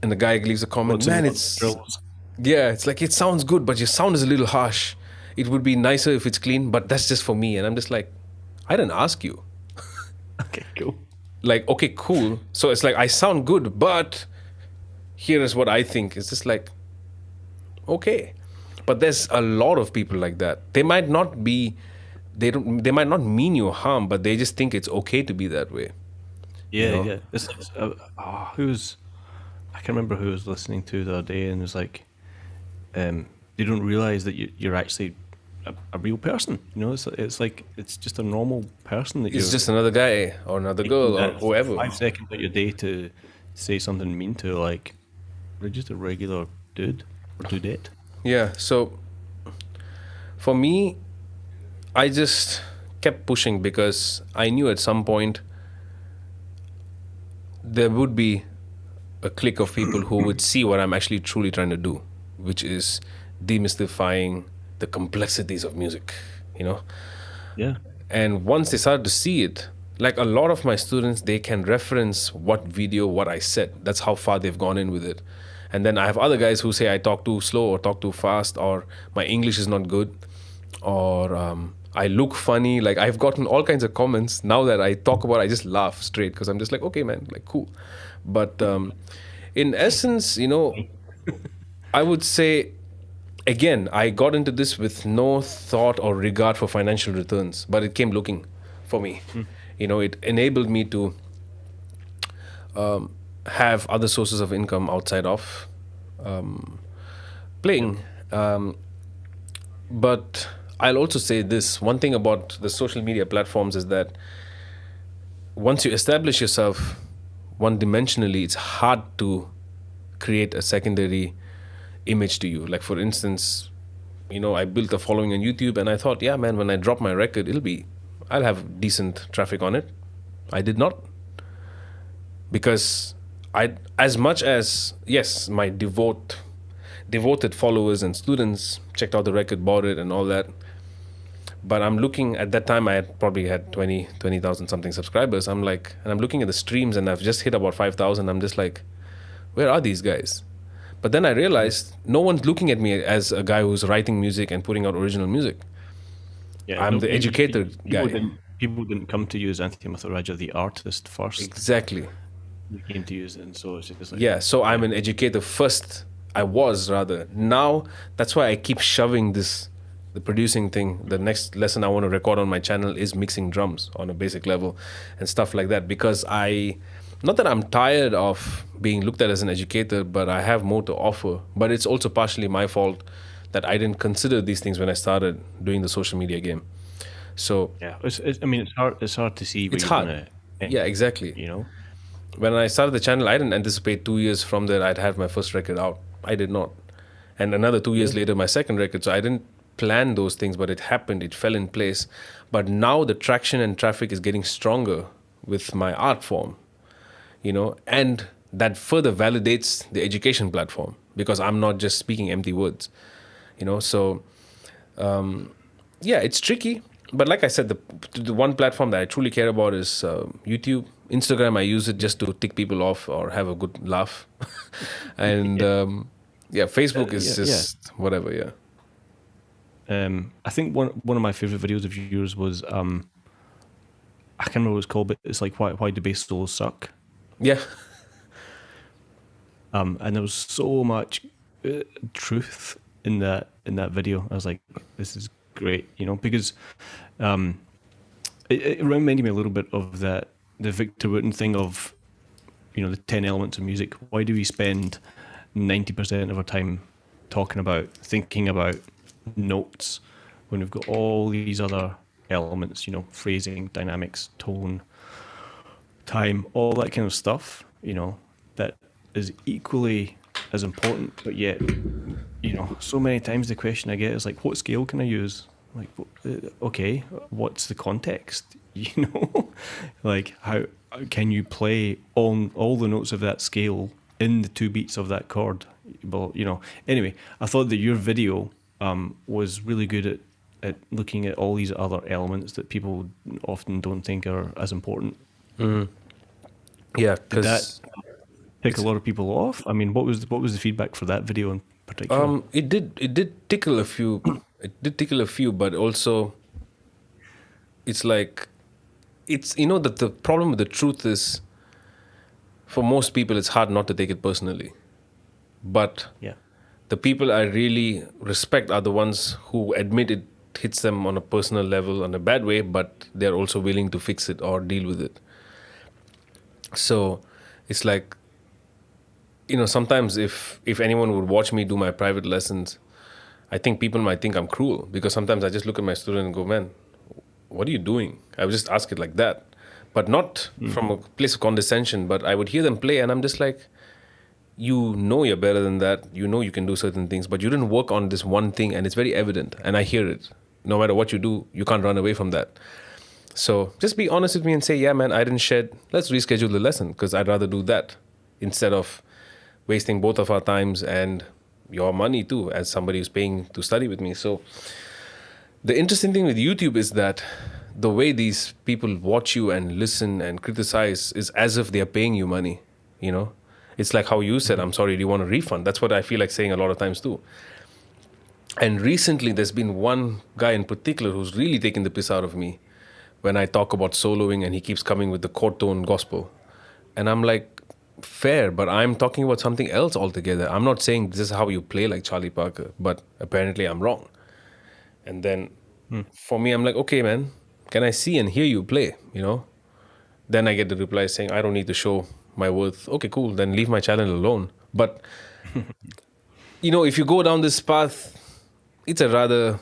And the guy leaves a comment, man, it's like, it sounds good, but your sound is a little harsh. It would be nicer if it's clean, but that's just for me. And I'm just like, I didn't ask you. Okay, cool. Like, okay, cool. So it's like, I sound good, but here is what I think. It's just like, okay. But there's a lot of people like that. They might not be, they might not mean you harm, but they just think it's okay to be that way. Yeah, You know? yeah. This is, I can't remember who I was listening to the other day, and it was like, they don't realize that you're actually a real person. You know, it's like, it's just a normal person that It's just another guy or another girl or whoever. 5 seconds of your day to say something mean to, like, they're just a regular dude or dudette. Yeah, so for me, I just kept pushing because I knew at some point there would be a clique of people who would see what I'm actually truly trying to do, which is demystifying the complexities of music, you know? Yeah. And once they started to see it, like a lot of my students, they can reference what video, what I said. That's how far they've gone in with it. And then I have other guys who say I talk too slow or talk too fast, or my English is not good, or I look funny. Like, I've gotten all kinds of comments. Now that I talk about it, I just laugh straight because I'm just like, okay, man, like, cool. But in essence, you know, I would say, again, I got into this with no thought or regard for financial returns, but it came looking for me. You know, it enabled me to have other sources of income outside of playing. But I'll also say this, one thing about the social media platforms is that once you establish yourself one-dimensionally, it's hard to create a secondary image to you. Like, for instance, you know, I built a following on YouTube and I thought, yeah, man, when I drop my record, I'll have decent traffic on it. I did not. Because as much as, yes, my devoted followers and students checked out the record, bought it and all that, but I'm looking, at that time I had probably had 20,000 something subscribers. I'm like, and I'm looking at the streams and I've just hit about 5,000. I'm just like, where are these guys? But then I realized no one's looking at me as a guy who's writing music and putting out original music. Yeah, I'm the educator guy. People didn't come to you as Muthurajah, the artist, first. Exactly. You came to use it, and so it's just like, Yeah, so I'm an educator first. I was, rather. Now, that's why I keep shoving the producing thing. The next lesson I want to record on my channel is mixing drums on a basic level and stuff like that, because not that I'm tired of being looked at as an educator, but I have more to offer. But it's also partially my fault that I didn't consider these things when I started doing the social media game. So yeah, it's hard. It's hard to see. It's hard. Yeah, exactly. you know. When I started the channel, I didn't anticipate 2 years from there I'd have my first record out. I did not. And another 2 years Really? later, my second record. So I didn't plan those things, but it happened. It fell in place. But now the traction and traffic is getting stronger with my art form, and that further validates the education platform because I'm not just speaking empty words. So yeah, it's tricky. But like I said, the one platform that I truly care about is YouTube. Instagram, I use it just to tick people off or have a good laugh. And yeah, Facebook is just whatever, yeah. I think one of my favorite videos of yours was I can't remember what it's called, but it's like why do bass solos suck? Yeah. And there was so much truth in that video. I was like, this is great, because it reminded me a little bit of the Victor Wooten thing of, the 10 elements of music. Why do we spend 90% of our time thinking about notes when we've got all these other elements, phrasing, dynamics, tone, time, all that kind of stuff, that is equally as important, but yet, so many times the question I get is like, what scale can I use? Like, okay, what's the context? Like how can you play all the notes of that scale in the 2 beats of that chord? Well, anyway, I thought that your video was really good at looking at all these other elements that people often don't think are as important. Yeah, did that pick a lot of people off? I mean, what was the feedback for that video in particular? It did tickle a few. It did tickle a few, but also it's like that the problem with the truth is, for most people it's hard not to take it personally. But Yeah. the people I really respect are the ones who admit it hits them on a personal level in a bad way, but they're also willing to fix it or deal with it. So it's like, sometimes if anyone would watch me do my private lessons, I think people might think I'm cruel, because sometimes I just look at my student and go, man, what are you doing? I would just ask it like that, but not from a place of condescension, but I would hear them play and I'm just like, you're better than that. You can do certain things, but you didn't work on this one thing, and it's very evident, and I hear it. No matter what you do, you can't run away from that. So just be honest with me and say, yeah, man, I didn't shed. Let's reschedule the lesson, because I'd rather do that instead of wasting both of our times and your money too, as somebody who's paying to study with me. So the interesting thing with YouTube is that the way these people watch you and listen and criticize is as if they're paying you money, It's like how you said, I'm sorry, do you want a refund? That's what I feel like saying a lot of times too. And recently there's been one guy in particular who's really taken the piss out of me when I talk about soloing, and he keeps coming with the chord tone gospel. And I'm like, fair, but I'm talking about something else altogether. I'm not saying this is how you play like Charlie Parker, but apparently I'm wrong. And then for me, I'm like, okay, man, can I see and hear you play, Then I get the reply saying, I don't need to show my worth. Okay, cool, then leave my channel alone. But if you go down this path, it's a rather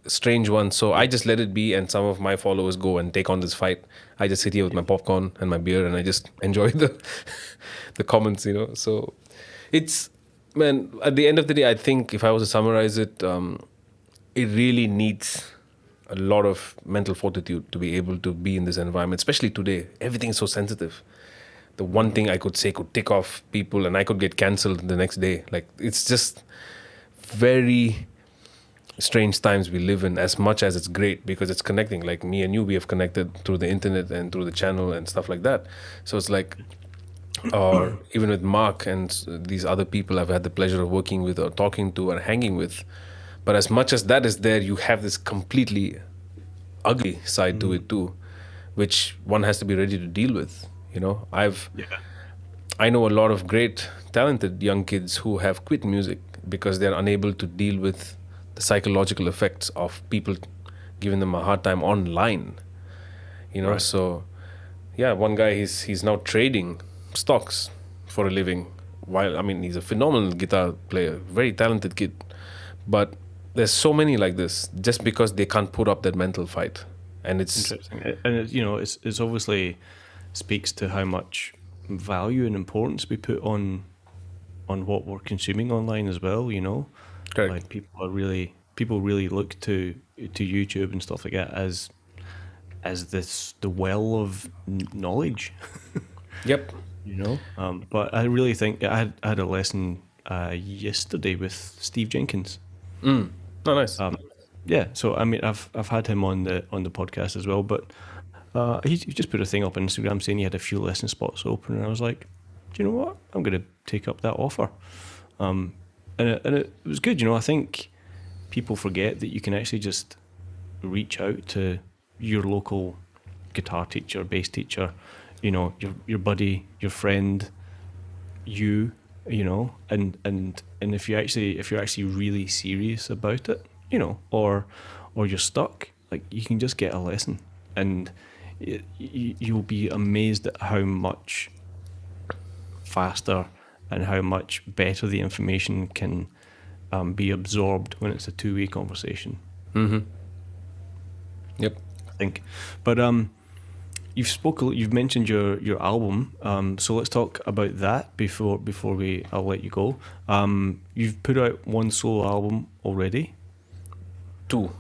strange one. So I just let it be, and some of my followers go and take on this fight. I just sit here with my popcorn and my beer, and I just enjoy the comments, So it's, man, at the end of the day, I think if I was to summarize it, it really needs a lot of mental fortitude to be able to be in this environment, especially today. Everything is so sensitive. The one thing I could say could tick off people and I could get cancelled the next day. Like, it's just very strange times we live in, as much as it's great because it's connecting. Like me and you, we have connected through the internet and through the channel and stuff like that. So it's like, or even with Mark and these other people I've had the pleasure of working with or talking to or hanging with. But as much as that is there, you have this completely ugly side to it too, which one has to be ready to deal with. I know a lot of great, talented young kids who have quit music because they're unable to deal with the psychological effects of people giving them a hard time online. Right. So yeah, one guy, he's now trading stocks for a living. He's a phenomenal guitar player, very talented kid, but there's so many like this just because they can't put up that mental fight. And it's interesting. And it's obviously speaks to how much value and importance we put on what we're consuming online as well. You know, Correct. like people really look to YouTube and stuff like that as the well of knowledge. Yep. You know, but I really think I had a lesson yesterday with Steve Jenkins. Oh, nice. Yeah, so I mean, I've had him on the podcast as well, but he just put a thing up on Instagram saying he had a few lesson spots open, and I was like, do you know what? I'm going to take up that offer, and it was good. You know, I think people forget that you can actually just reach out to your local guitar teacher, bass teacher, you know, your buddy, your friend, you know, and if you're actually really serious about it, you know, or you're stuck, like you can just get a lesson, and you'll be amazed at how much faster and how much better the information can be absorbed when it's a two-way conversation. Yep. I think, but you've mentioned your album, so let's talk about that before I'll let you go. You've put out one solo album already. Two.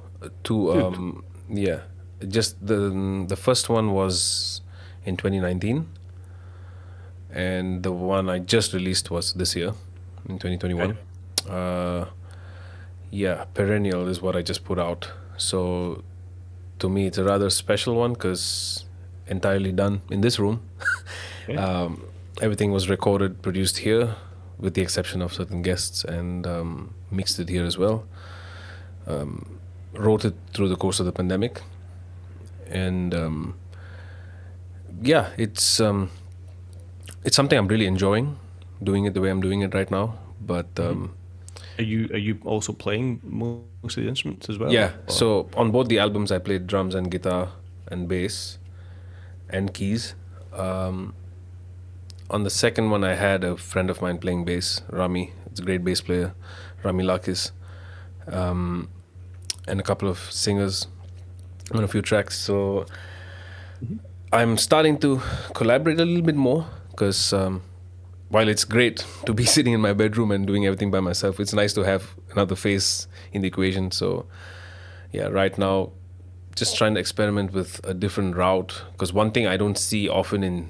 Yeah. Just the first one was in 2019, and the one I just released was this year in 2021. Okay. Yeah, Perennial is what I just put out. So to me, it's a rather special one because entirely done in this room. Okay. Everything was recorded, produced here, with the exception of certain guests, and mixed it here as well. Wrote it through the course of the pandemic, and yeah, it's something I'm really enjoying doing it the way I'm doing it right now. But Are you also playing most of the instruments as well? yeah, Or- so on both the albums I played drums and guitar and bass and keys. On the second one I had a friend of mine playing bass, Rami. It's a great bass player, Rami Lakis, and a couple of singers on a few tracks. So I'm starting to collaborate a little bit more because while it's great to be sitting in my bedroom and doing everything by myself, it's nice to have another face in the equation. So yeah, right now, just trying to experiment with a different route, because one thing I don't see often in,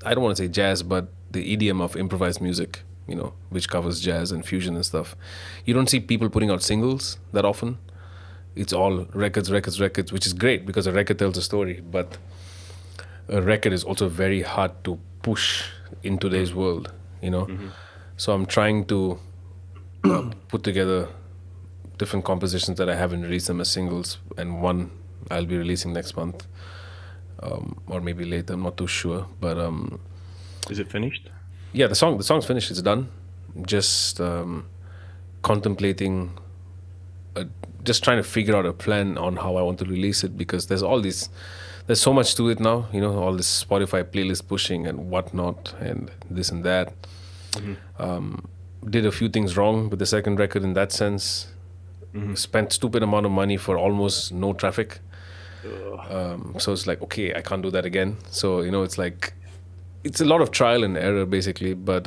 I don't want to say jazz, but the idiom of improvised music, you know, which covers jazz and fusion and stuff. You don't see people putting out singles that often. It's all records, which is great because a record tells a story, but a record is also very hard to push in today's world, you know. So I'm trying to put together different compositions that I haven't released them as singles, and one I'll be releasing next month, or maybe later. I'm not too sure, but Is it finished? yeah, the song's finished. It's done. Just contemplating, just trying to figure out a plan on how I want to release it, because there's so much to it now, you know, all this Spotify playlist pushing and whatnot and this and that. Did a few things wrong with the second record in that sense. Spent stupid amount of money for almost no traffic. So it's like, okay, I can't do that again. So, you know, it's like, it's a lot of trial and error basically, but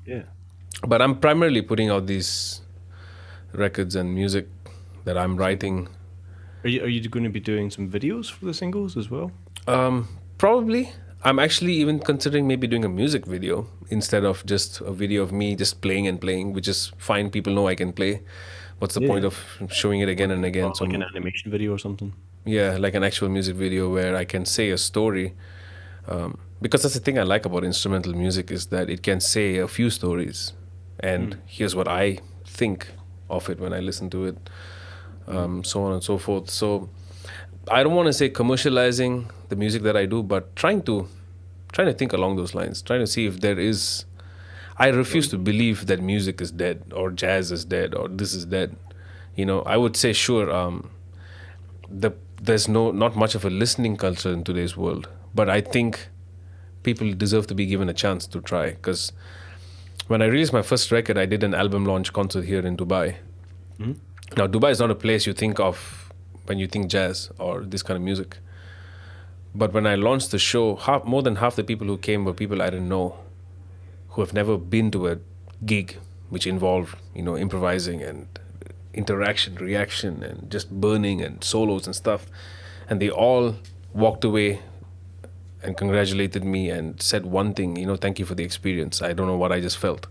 Yeah. but I'm primarily putting out these records and music that I'm writing. Are you going to be doing some videos for the singles as well? Probably. I'm actually even considering maybe doing a music video instead of just a video of me just playing and playing, which is fine. People know I can play. What's the Yeah. point of showing it again and again? Like an animation video or something? Yeah, like an actual music video where I can say a story. Because that's the thing I like about instrumental music, is that it can say a few stories. And here's what I think of it when I listen to it. So on and so forth. So I don't want to say commercializing the music that I do, but trying to think along those lines, trying to see if there is. I refuse to believe that music is dead, or jazz is dead, or this is dead. You know, I would say sure, there's not much of a listening culture in today's world, but I think people deserve to be given a chance to try. Because when I released my first record, I did an album launch concert here in Dubai. Now, Dubai is not a place you think of when you think jazz or this kind of music. But when I launched the show, more than half the people who came were people I didn't know, who have never been to a gig which involved, improvising and interaction, reaction, and just burning and solos and stuff. And they all walked away and congratulated me and said one thing, thank you for the experience. I don't know what I just felt.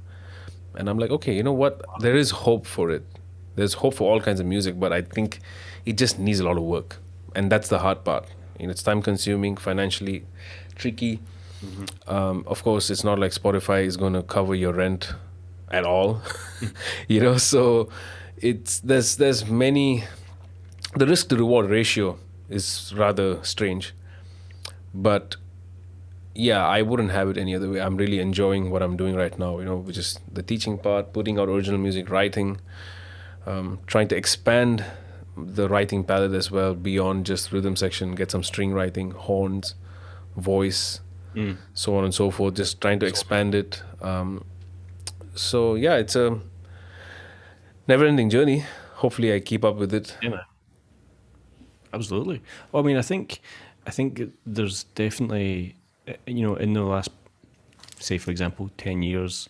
And I'm like, okay, you know what? There is hope for it. There's hope for all kinds of music, but I think it just needs a lot of work. And that's the hard part. It's time consuming, financially tricky. Of course, it's not like Spotify is going to cover your rent at all, so there's many, the risk to reward ratio is rather strange. But yeah, I wouldn't have it any other way. I'm really enjoying what I'm doing right now, which is the teaching part, putting out original music, writing, trying to expand the writing palette as well beyond just rhythm section, get some string writing, horns, voice, so on and so forth, just trying to expand it. So yeah, it's a never-ending journey. Hopefully I keep up with it. Yeah, man. Absolutely. Well, I mean, I think there's definitely, in the last, say for example, 10 years,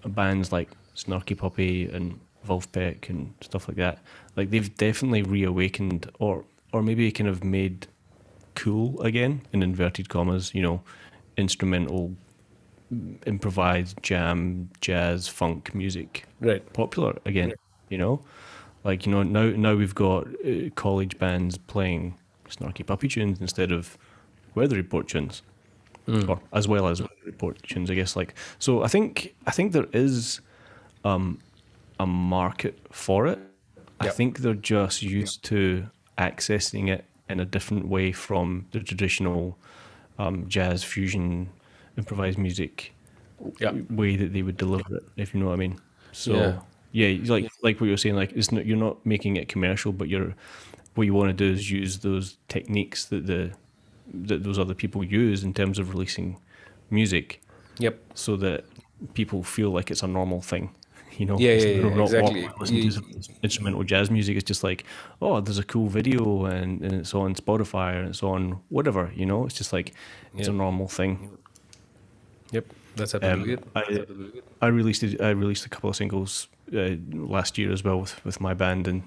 bands like Snarky Puppy and Wolfpack and stuff like that, like they've definitely reawakened or maybe kind of made cool again, in inverted commas, instrumental, improvised, jam, jazz, funk music, Right. popular again, like, now we've got college bands playing Snarky Puppy tunes instead of Weather Report tunes, or as well as Weather Report tunes, I guess. Like, so I think there is a market for it. I Yep. think they're just used to accessing it in a different way from the traditional jazz fusion improvised music way that they would deliver it, if you know what I mean. So yeah, like what you're saying, like you're not making it commercial, but what you want to do is use those techniques that those other people use in terms of releasing music, Yep. so that people feel like it's a normal thing. Yeah, They're not exactly. listening to some instrumental jazz music. It's just like, oh, there's a cool video and it's on Spotify and it's on whatever. It's just like it's a normal thing. Yep, that's absolutely it. I released a couple of singles last year as well with my band, and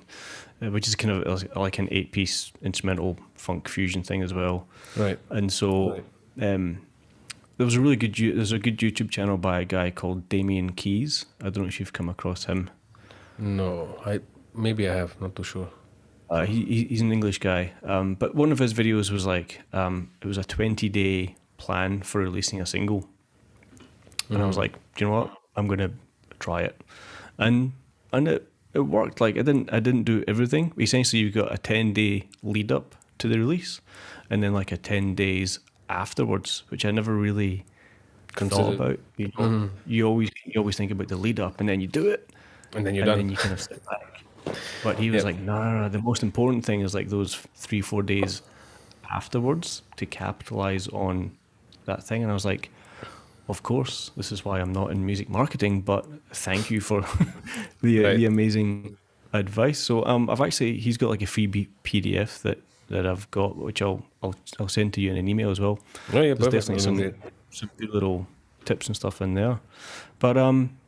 which is kind of like an 8-piece instrumental funk fusion thing as well. Right. And so there's a good YouTube channel by a guy called Damien Keys. I don't know if you've come across him. No, maybe I have, not too sure. He's an English guy, but one of his videos was like it was a 20-day plan for releasing a single. And I was like, do you know what? I'm gonna try it, and it worked. Like I didn't do everything. Essentially, you got a 10-day lead up to the release, and then like a 10 days afterwards, which I never really thought about. You always think about the lead up, and then you do it, And then you're and done. then you kind of sit back. But he was like, no. The most important thing is like those 3-4 days afterwards to capitalize on that thing. And I was like, of course, this is why I'm not in music marketing, but thank you for the amazing advice. So he's got like a free PDF that I've got, which I'll send to you in an email as well. Oh yeah, There's perfect. definitely some good little tips and stuff in there. But I'm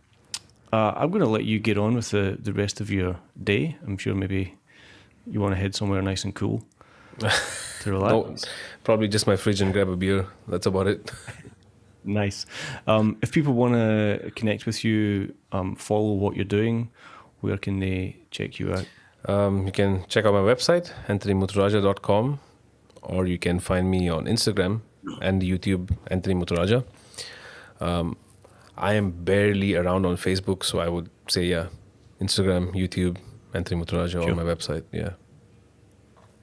going to let you get on with the rest of your day. I'm sure maybe you want to head somewhere nice and cool to relax. No, probably just my fridge and grab a beer. That's about it. Nice. If people want to connect with you, follow what you're doing, where can they check you out? You can check out my website, anthonymuthurajah.com, or you can find me on Instagram and YouTube, Anthony Muthurajah. I am barely around on Facebook, so I would say, Instagram, YouTube, Anthony Muthurajah, or my website. Yeah.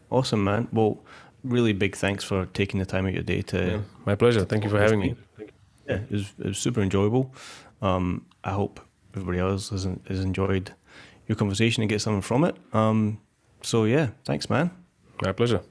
Awesome, man. Well, really big thanks for taking the time out of your day to... My pleasure. Thank you for having me. Yeah, it was super enjoyable. I hope everybody else has enjoyed your conversation and get something from it. So yeah, thanks, man. My pleasure.